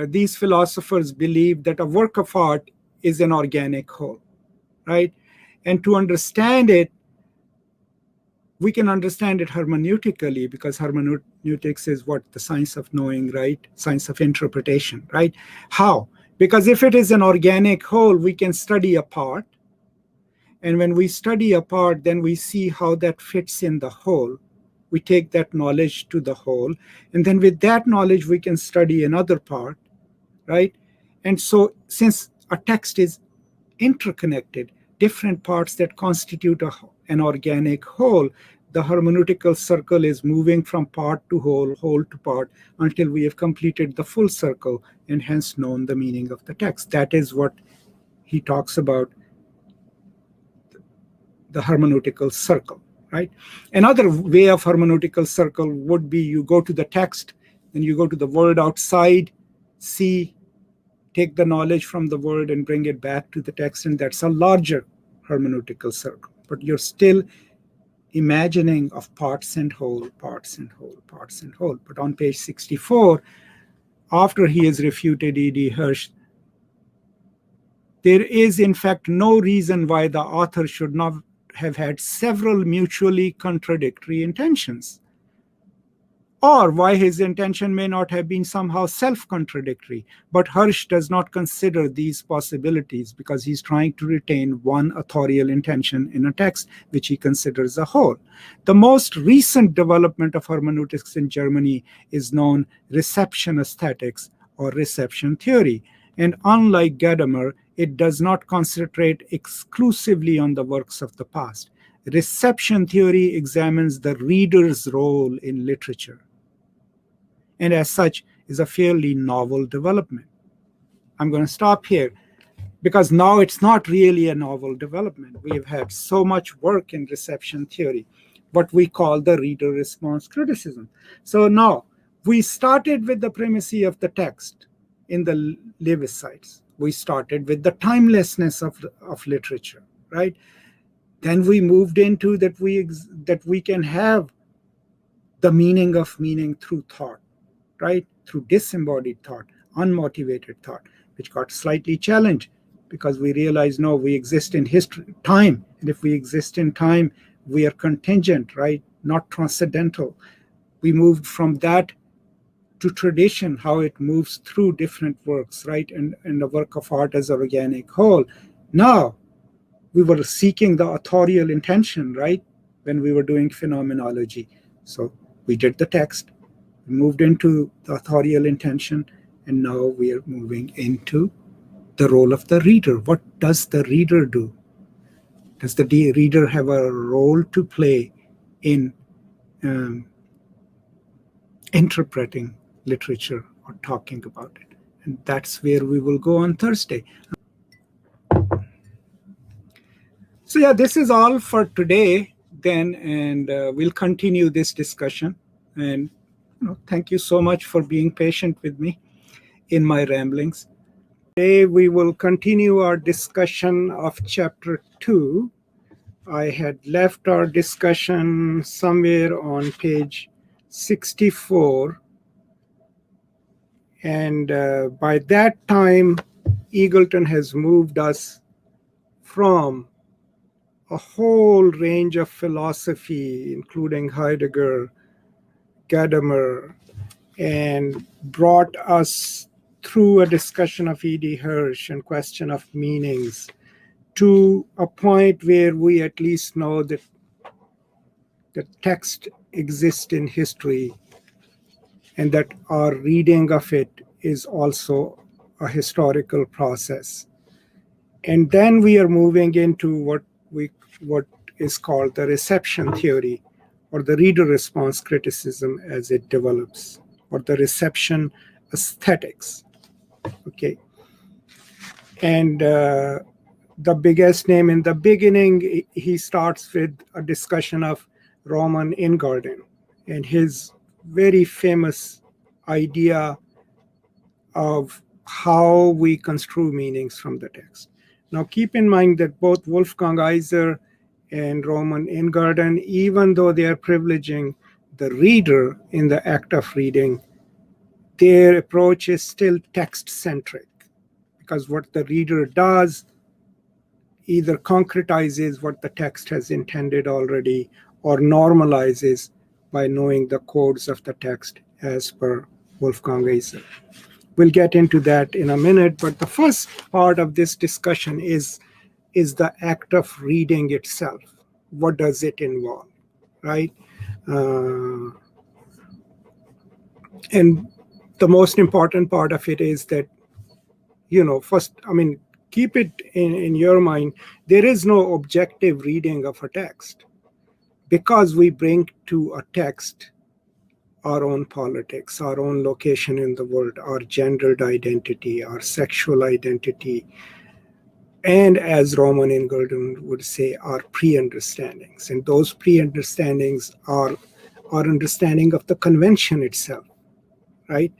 these philosophers believe that a work of art is an organic whole, right? And to understand it, we can understand it hermeneutically, because hermeneutics is what? The science of knowing, right? Science of interpretation, right? How? Because if it is an organic whole, we can study a part. And when we study a part, then we see how that fits in the whole. We take that knowledge to the whole. And then with that knowledge, we can study another part, right? And so since a text is interconnected, different parts that constitute an organic whole, the hermeneutical circle is moving from part to whole, whole to part, until we have completed the full circle and hence known the meaning of the text. That is what he talks about, the hermeneutical circle, right? Another way of hermeneutical circle would be you go to the text, then you go to the world outside, see, take the knowledge from the world and bring it back to the text, and that's a larger hermeneutical circle. But you're still imagining of parts and whole, parts and whole, parts and whole. But on page 64, after he has refuted E.D. Hirsch, there is in fact no reason why the author should not have had several mutually contradictory intentions, or why his intention may not have been somehow self-contradictory. But Hirsch does not consider these possibilities, because he's trying to retain one authorial intention in a text, which he considers a whole. The most recent development of hermeneutics in Germany is known reception aesthetics, or reception theory. And unlike Gadamer, it does not concentrate exclusively on the works of the past. Reception theory examines the reader's role in literature, and as such is a fairly novel development. I'm going to stop here, because now it's not really a novel development. We have had so much work in reception theory, what we call the reader response criticism. So now we started with the primacy of the text in the Levicites. We started with the timelessness of literature, right? Then we moved into that we can have the meaning of meaning through thought, right? Through disembodied thought, unmotivated thought, which got slightly challenged, because we realize, no, we exist in history, time. And if we exist in time, we are contingent, right? Not transcendental. We moved from that to tradition, how it moves through different works, right? And the work of art as an organic whole. Now, we were seeking the authorial intention, right? When we were doing phenomenology. So we did the text, we moved into the authorial intention, and now we are moving into the role of the reader. What does the reader do? Does the reader have a role to play in interpreting literature or talking about it? And that's where we will go on Thursday. So yeah, this is all for today then, and we'll continue this discussion. And thank you so much for being patient with me in my ramblings. Today we will continue our discussion of chapter 2. I had left our discussion somewhere on page 64. And by that time, Eagleton has moved us from a whole range of philosophy, including Heidegger, Gadamer, and brought us through a discussion of E.D. Hirsch and question of meanings to a point where we at least know that the text exists in history, and that our reading of it is also a historical process. And then we are moving into what is called the reception theory, or the reader response criticism as it develops, or the reception aesthetics. Okay. And the biggest name in the beginning. He starts with a discussion of Roman Ingarden and his very famous idea of how we construe meanings from the text. Now, keep in mind that both Wolfgang Iser and Roman Ingarden, even though they are privileging the reader in the act of reading, their approach is still text-centric, because what the reader does either concretizes what the text has intended already or normalizes by knowing the codes of the text as per Wolfgang Iser. We'll get into that in a minute, but the first part of this discussion is the act of reading itself. What does it involve, right? And the most important part of it is that, first, keep it in your mind, there is no objective reading of a text, because we bring to a text our own politics, our own location in the world, our gendered identity, our sexual identity, and as Roman Ingarden would say, our pre-understandings. And those pre-understandings are our understanding of the convention itself, right?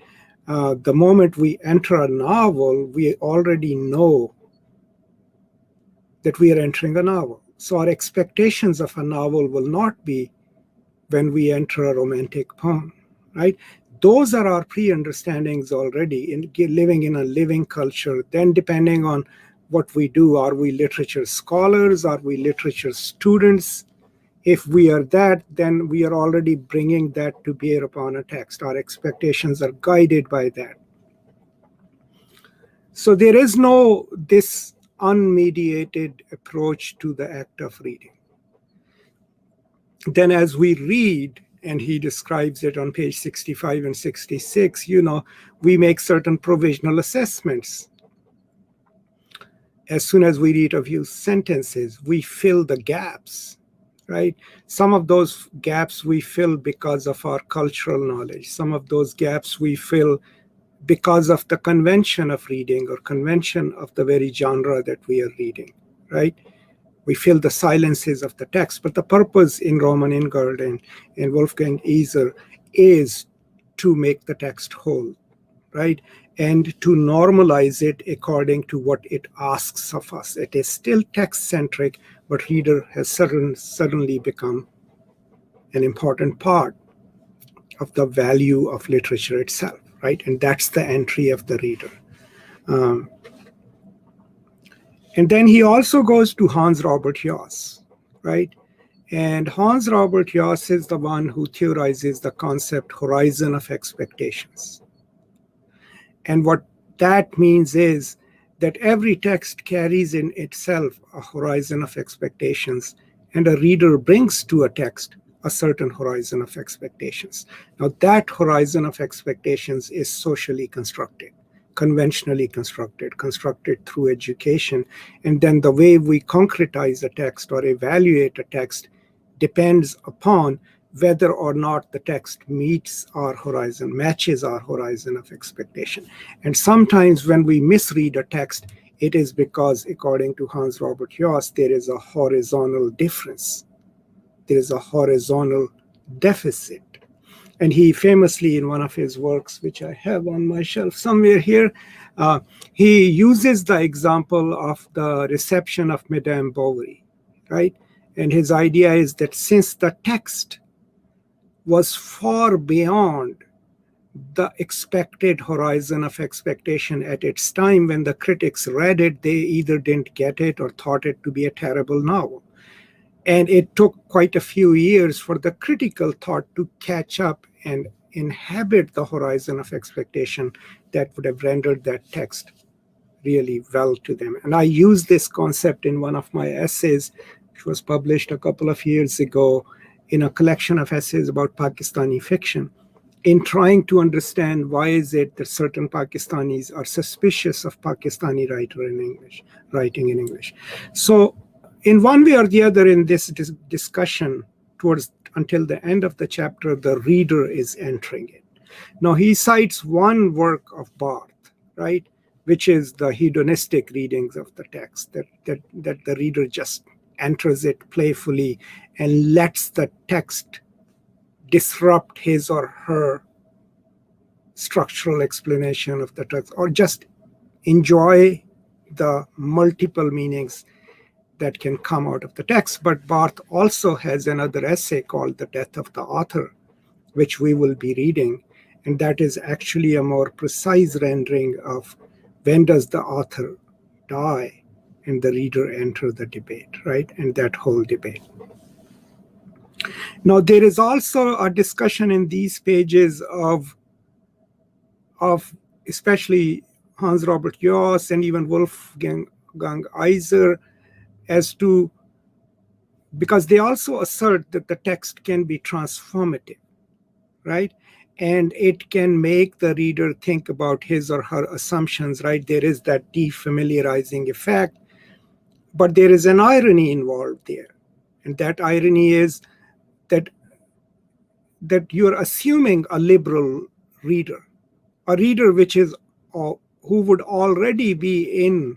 The moment we enter a novel, we already know that we are entering a novel. So our expectations of a novel will not be when we enter a romantic poem, right? Those are our pre-understandings already in living in a living culture. Then depending on what we do, are we literature scholars? Are we literature students? If we are that, then we are already bringing that to bear upon a text. Our expectations are guided by that. So there is no this unmediated approach to the act of reading. Then as we read, and he describes it on page 65 and 66, we make certain provisional assessments. As soon as we read a few sentences, we fill the gaps, right? Some of those gaps we fill because of our cultural knowledge. Some of those gaps we fill because of the convention of reading or convention of the very genre that we are reading, right? We fill the silences of the text. But the purpose in Roman Ingarden and Wolfgang Iser is to make the text whole, right? And to normalize it according to what it asks of us. It is still text-centric, but reader has suddenly become an important part of the value of literature itself, right? And that's the entry of the reader. And then he also goes to Hans Robert Joss, right? And Hans Robert Joss is the one who theorizes the concept horizon of expectations. And what that means is that every text carries in itself a horizon of expectations, and a reader brings to a text a certain horizon of expectations. Now, that horizon of expectations is socially constructed, conventionally constructed through education. And then the way we concretize a text or evaluate a text depends upon whether or not the text meets our horizon, matches our horizon of expectation. And sometimes when we misread a text, it is because, according to Hans Robert Joss, there is a horizontal difference. There is a horizontal deficit. And he famously, in one of his works, which I have on my shelf somewhere here, he uses the example of the reception of Madame Bovary, right? And his idea is that since the text was far beyond the expected horizon of expectation at its time, when the critics read it, they either didn't get it or thought it to be a terrible novel. And it took quite a few years for the critical thought to catch up and inhabit the horizon of expectation that would have rendered that text really well to them. And I use this concept in one of my essays, which was published a couple of years ago in a collection of essays about Pakistani fiction, in trying to understand why is it that certain Pakistanis are suspicious of Pakistani writing in English. So in one way or the other in this discussion, until the end of the chapter, the reader is entering it. Now he cites one work of Barth, right? which is the hedonistic readings of the text, that the reader just enters it playfully and lets the text disrupt his or her structural explanation of the text, or just enjoy the multiple meanings that can come out of the text. But Barth also has another essay called The Death of the Author, which we will be reading, and that is actually a more precise rendering of when does the author die and the reader enter the debate, right? And that whole debate. Now, there is also a discussion in these pages of especially Hans Robert Joss and even Wolfgang Iser, as to, because they also assert that the text can be transformative, right? And it can make the reader think about his or her assumptions, right? There is that defamiliarizing effect, but there is an irony involved there. And that irony is that you're assuming a liberal reader, a reader which is who would already be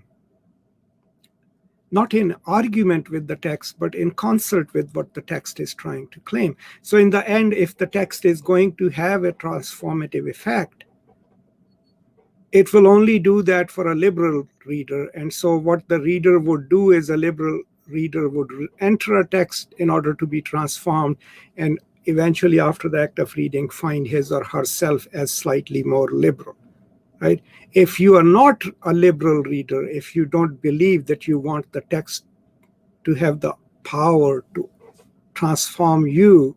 not in argument with the text, but in concert with what the text is trying to claim. So in the end, if the text is going to have a transformative effect, it will only do that for a liberal reader. And so what the reader would do is a liberal reader would enter a text in order to be transformed, and eventually after the act of reading find his or herself as slightly more liberal. Right? If you are not a liberal reader, if you don't believe that you want the text to have the power to transform you,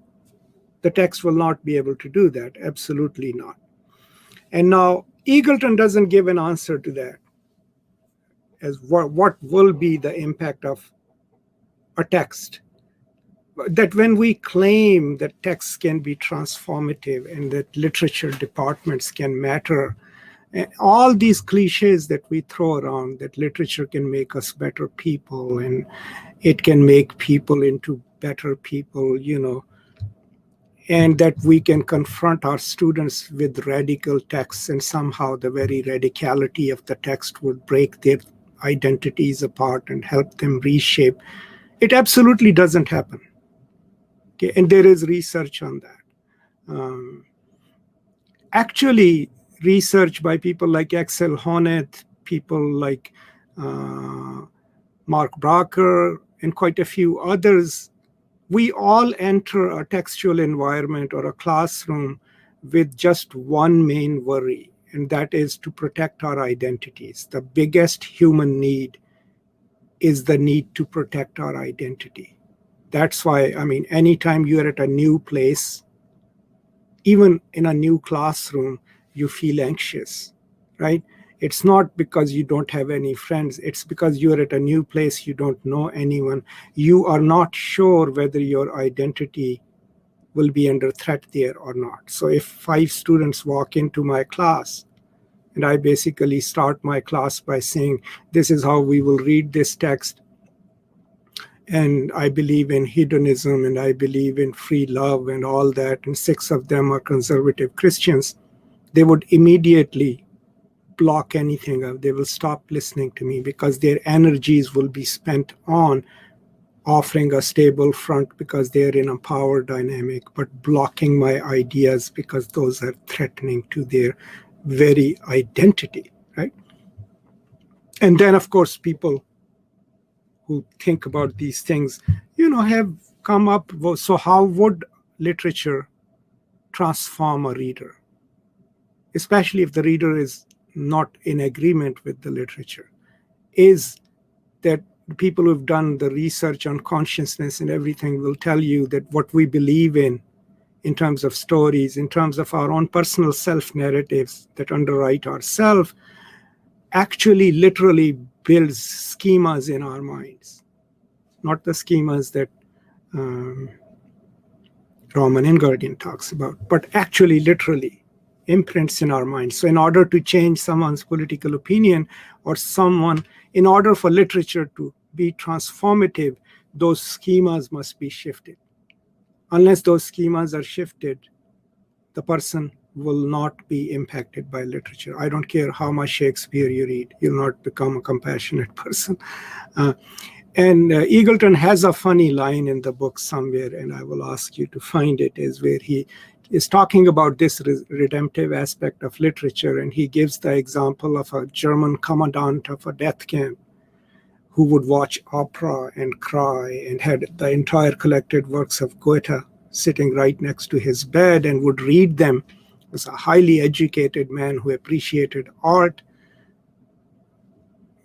the text will not be able to do that. Absolutely not. And now Eagleton doesn't give an answer to that, as what will be the impact of a text. That when we claim that texts can be transformative and that literature departments can matter, all these cliches that we throw around, that literature can make us better people and it can make people into better people, and that we can confront our students with radical texts and somehow the very radicality of the text would break their identities apart and help them reshape. It absolutely doesn't happen. Okay, and there is research on that. Actually, research by people like Axel Honneth, people like Mark Bracher, and quite a few others, we all enter a textual environment or a classroom with just one main worry, and that is to protect our identities. The biggest human need is the need to protect our identity. That's why, anytime you're at a new place, even in a new classroom, you feel anxious, right? It's not because you don't have any friends. It's because you're at a new place, you don't know anyone. You are not sure whether your identity will be under threat there or not. So if 5 students walk into my class, and I basically start my class by saying, this is how we will read this text, and I believe in hedonism, and I believe in free love and all that, and 6 of them are conservative Christians, they would immediately block anything up. They will stop listening to me because their energies will be spent on offering a stable front because they're in a power dynamic, but blocking my ideas because those are threatening to their very identity, right? And then, of course, people who think about these things, have come up with, so how would literature transform a reader? Especially if the reader is not in agreement with the literature, is that people who've done the research on consciousness and everything will tell you that what we believe in terms of stories, in terms of our own personal self-narratives that underwrite ourselves, actually literally builds schemas in our minds. Not the schemas that Roman Ingardian talks about, but actually literally imprints in our minds. So in order to change someone's political opinion or in order for literature to be transformative, those schemas must be shifted. Unless those schemas are shifted, the person will not be impacted by literature. I don't care how much Shakespeare you read, you'll not become a compassionate person. And Eagleton has a funny line in the book somewhere, and I will ask you to find it, is where he is talking about this redemptive aspect of literature, and he gives the example of a German commandant of a death camp who would watch opera and cry and had the entire collected works of Goethe sitting right next to his bed and would read them. He was a highly educated man who appreciated art,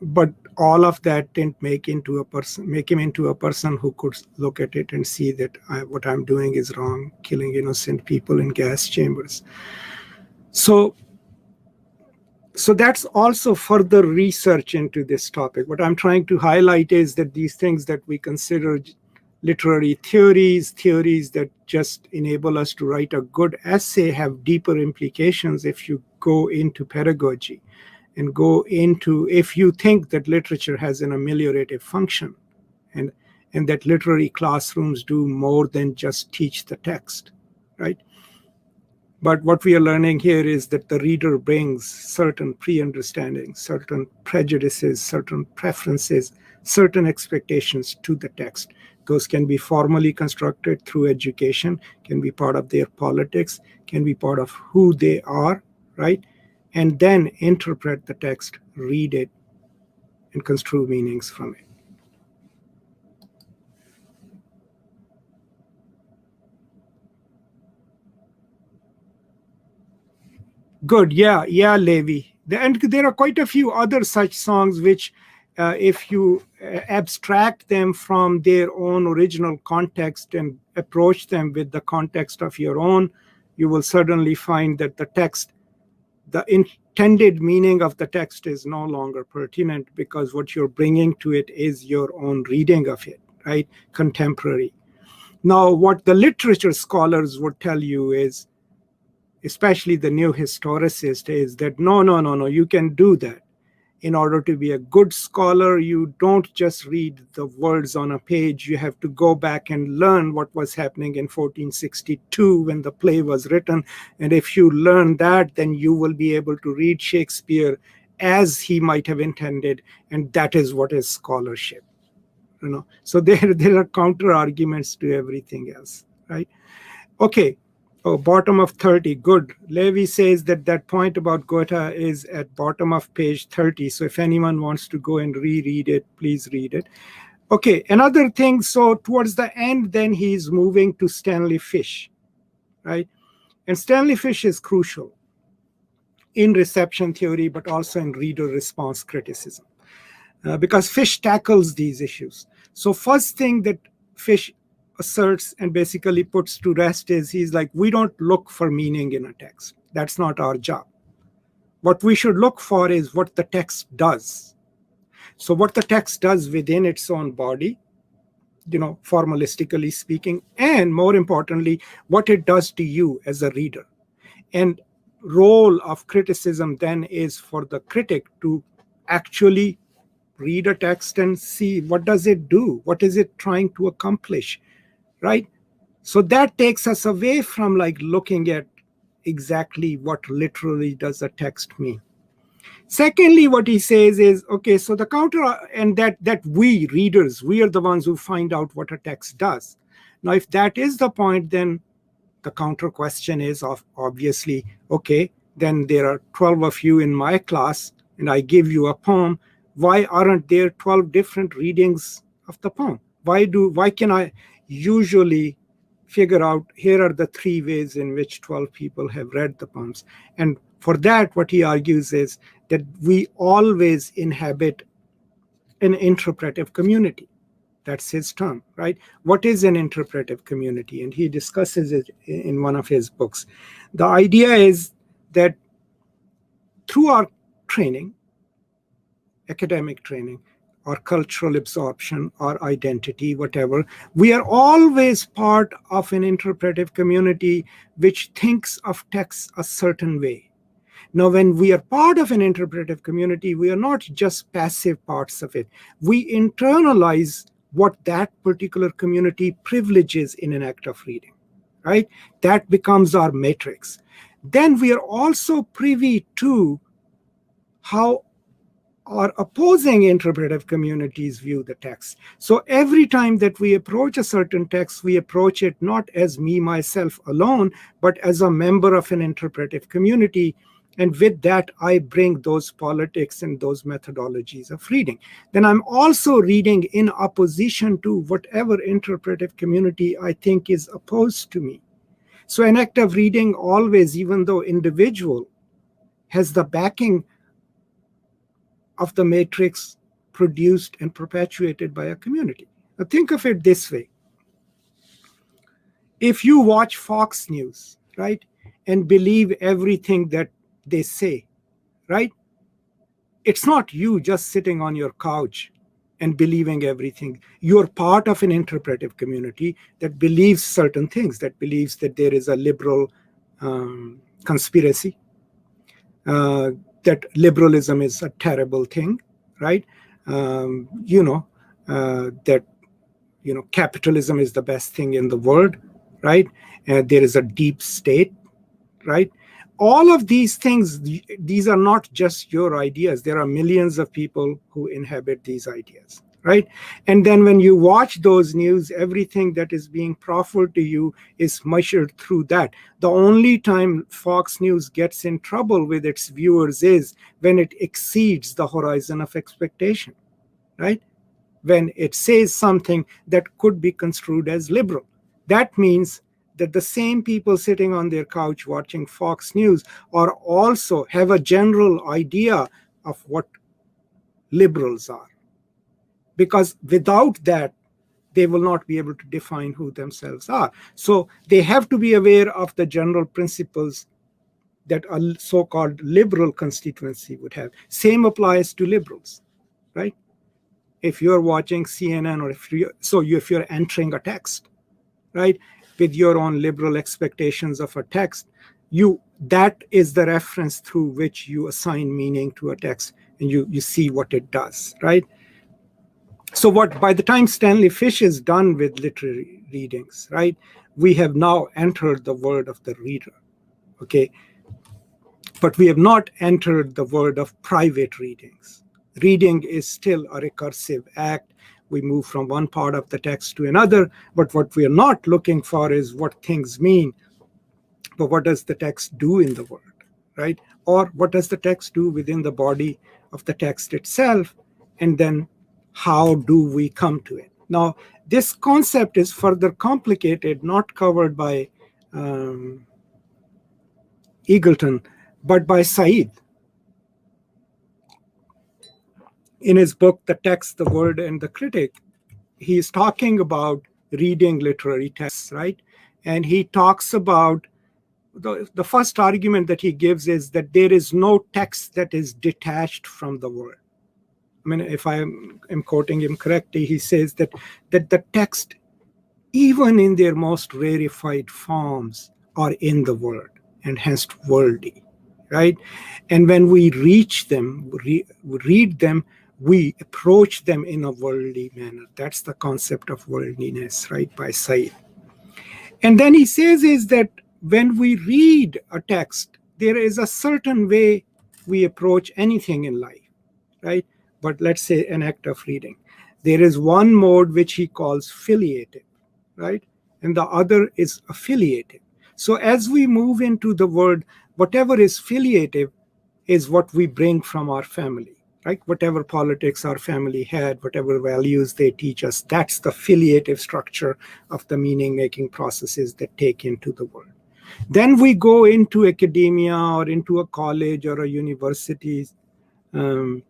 but all of that didn't make him into a person who could look at it and see that what I'm doing is wrong, killing innocent people in gas chambers. So that's also further research into this topic. What I'm trying to highlight is that these things that we consider literary theories that just enable us to write a good essay, have deeper implications if you go into pedagogy and go into, if you think that literature has an ameliorative function and that literary classrooms do more than just teach the text, right? But what we are learning here is that the reader brings certain pre-understandings, certain prejudices, certain preferences, certain expectations to the text. Those can be formally constructed through education, can be part of their politics, can be part of who they are, right? And then interpret the text, read it, and construe meanings from it. Good, yeah, Levi. And there are quite a few other such songs which, if you abstract them from their own original context and approach them with the context of your own, you will certainly find that the text, the intended meaning of the text is no longer pertinent, because what you're bringing to it is your own reading of it, right? Contemporary. Now, what the literature scholars would tell you is, especially the new historicist, is that no, you can do that. In order to be a good scholar, you don't just read the words on a page. You have to go back and learn what was happening in 1462 when the play was written. And if you learn that, then you will be able to read Shakespeare as he might have intended. And that is what is scholarship. So there are counter arguments to everything else, right? Okay. Oh, bottom of 30. Good. Levi says that point about Goethe is at bottom of page 30. So if anyone wants to go and reread it, please read it. Okay, another thing. So towards the end, then he's moving to Stanley Fish, right? And Stanley Fish is crucial in reception theory, but also in reader response criticism, because Fish tackles these issues. So first thing that Fish asserts and basically puts to rest is, he's like, we don't look for meaning in a text. That's not our job. What we should look for is what the text does. So what the text does within its own body, formalistically speaking, and more importantly, what it does to you as a reader. And role of criticism then is for the critic to actually read a text and see, what does it do? What is it trying to accomplish? Right? So that takes us away from looking at exactly what literally does the text mean. Secondly, what he says is, okay, so the counter, and that we readers, we are the ones who find out what a text does. Now, if that is the point, then the counter question is obviously, okay, then there are 12 of you in my class, and I give you a poem. Why aren't there 12 different readings of the poem? Why can I usually figure out, here are the 3 ways in which 12 people have read the poems? And for that, what he argues is that we always inhabit an interpretive community. That's his term, right? What is an interpretive community? And he discusses it in one of his books. The idea is that through our training, academic training, or cultural absorption, or identity, whatever, we are always part of an interpretive community which thinks of texts a certain way. Now, when we are part of an interpretive community, we are not just passive parts of it. We internalize what that particular community privileges in an act of reading, right? That becomes our matrix. then we are also privy to how our opposing interpretive communities view the text. So every time that we approach a certain text, we approach it not as me, myself alone, but as a member of an interpretive community. And with that, I bring those politics and those methodologies of reading. Then I'm also reading in opposition to whatever interpretive community I think is opposed to me. So an act of reading always, even though individual, has the backing of the matrix produced and perpetuated by a community. Now think of it this way. If you watch Fox News, right, and believe everything that they say, right, it's not you just sitting on your couch and believing everything. You're part of an interpretive community that believes certain things, that believes that there is a liberal conspiracy, that liberalism is a terrible thing, right? That capitalism is the best thing in the world, right? There is a deep state, right? All of these things, these are not just your ideas. There are millions of people who inhabit these ideas, right? And then when you watch those news, everything that is being proffered to you is measured through that. The only time Fox News gets in trouble with its viewers is when it exceeds the horizon of expectation, right? When it says something that could be construed as liberal. That means that the same people sitting on their couch watching Fox News are also have a general idea of what liberals are. Because without that, they will not be able to define who themselves are. So they have to be aware of the general principles that a so-called liberal constituency would have. Same applies to liberals, right? If you're watching CNN or if you're entering a text, right, with your own liberal expectations of a text, that is the reference through which you assign meaning to a text, and you see what it does, right? So by the time Stanley Fish is done with literary readings, right, we have now entered the world of the reader, okay? But we have not entered the world of private readings. Reading is still a recursive act. We move from one part of the text to another, but what we are not looking for is what things mean, but what does the text do in the world, right? Or what does the text do within the body of the text itself, and then how do we come to it? Now, this concept is further complicated, not covered by Eagleton, but by Said. In his book, The Text, the Word, and the Critic, he's talking about reading literary texts, right? And he talks about the first argument that he gives is that there is no text that is detached from the world. I mean, if I am quoting him correctly, he says that the text, even in their most rarefied forms, are in the world and hence worldly, right? And when we reach them, read them, we approach them in a worldly manner. That's the concept of worldliness, right, by Said. And then he says is that when we read a text, there is a certain way we approach anything in life, right? But let's say an act of reading. There is one mode which he calls filiative, right? And the other is affiliative. So as we move into the world, whatever is filiative is what we bring from our family, right? Whatever politics our family had, whatever values they teach us, that's the filiative structure of the meaning-making processes that take into the world. Then we go into academia or into a college or a university, and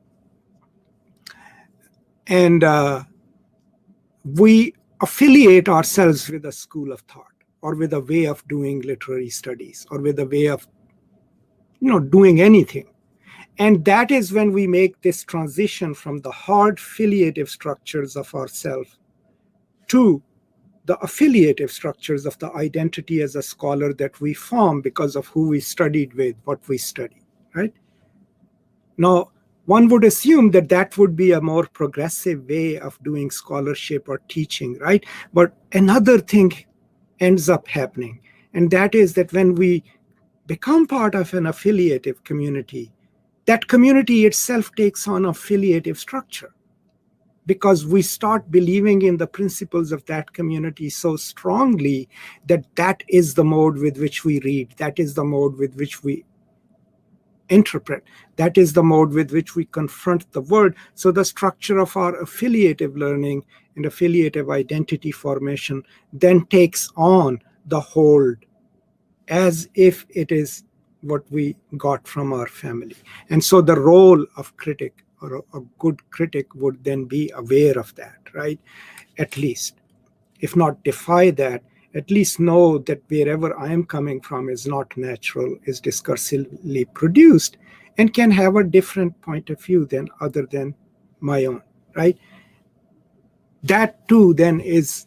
we affiliate ourselves with a school of thought or with a way of doing literary studies or with a way of doing anything. And that is when we make this transition from the hard filiative structures of ourself to the affiliative structures of the identity as a scholar that we form because of who we studied with, what we study, right? Now, one would assume that that would be a more progressive way of doing scholarship or teaching, right? But another thing ends up happening, and that is that when we become part of an affiliative community, that community itself takes on affiliative structure, because we start believing in the principles of that community so strongly that that is the mode with which we read, that is the mode with which we interpret, that is the mode with which we confront the world. So the structure of our affiliative learning and affiliative identity formation then takes on the hold as if it is what we got from our family. And so the role of critic, or a good critic, would then be aware of that, right? At least, if not defy that, at least know that wherever I am coming from is not natural, is discursively produced, and can have a different point of view than other than my own, right? That too then is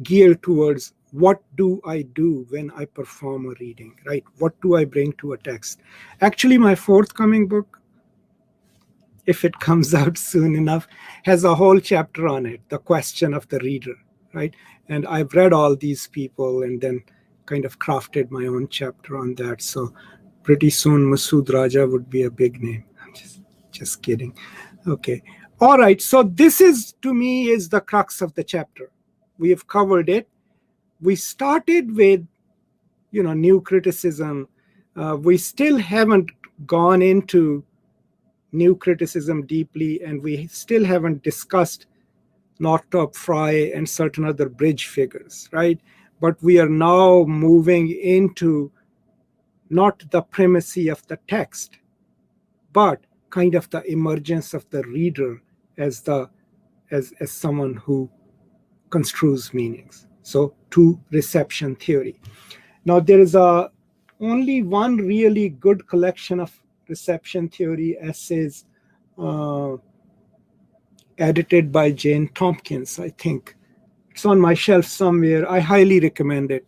geared towards, what do I do when I perform a reading, right? What do I bring to a text? Actually, my forthcoming book, if it comes out soon enough, has a whole chapter on it, the question of the reader, right? And I've read all these people and then kind of crafted my own chapter on that. So pretty soon Masood Raja would be a big name. I'm just kidding. Okay. All right. So this is, to me, is the crux of the chapter. We have covered it. We started with, new criticism. We still haven't gone into new criticism deeply, and we still haven't discussed Northrop Frye and certain other bridge figures, right? But we are now moving into not the primacy of the text, but kind of the emergence of the reader as someone who construes meanings. So to reception theory. Now there is only one really good collection of reception theory essays edited by Jane Tompkins, I think. It's on my shelf somewhere. I highly recommend it.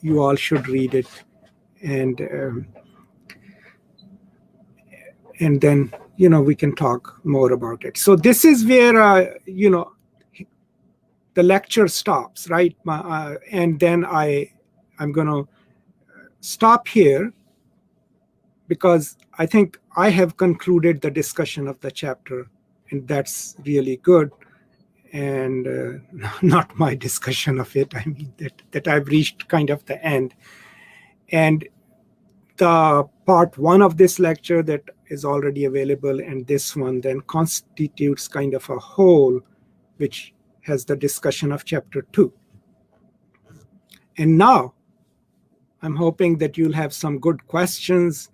You all should read it. And then, we can talk more about it. So this is where, the lecture stops, right? And then I'm going to stop here, because I think I have concluded the discussion of the chapter, and that's really good. And not my discussion of it. I mean, that I've reached kind of the end. And the part one of this lecture that is already available, and this one then constitutes kind of a whole, which has the discussion of chapter 2. And now I'm hoping that you'll have some good questions,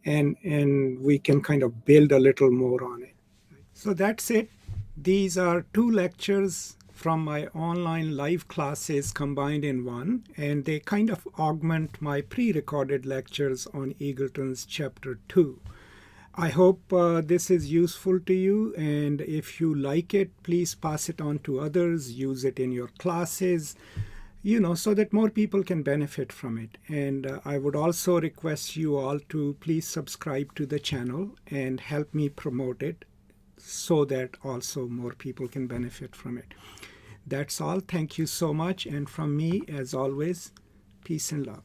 and we can kind of build a little more on it. So that's it. These are 2 lectures from my online live classes combined in one, and they kind of augment my pre-recorded lectures on Eagleton's chapter 2. I hope this is useful to you, and if you like it, please pass it on to others, use it in your classes, so that more people can benefit from it. And I would also request you all to please subscribe to the channel and help me promote it, so that also more people can benefit from it. That's all. Thank you so much. And from me, as always, peace and love.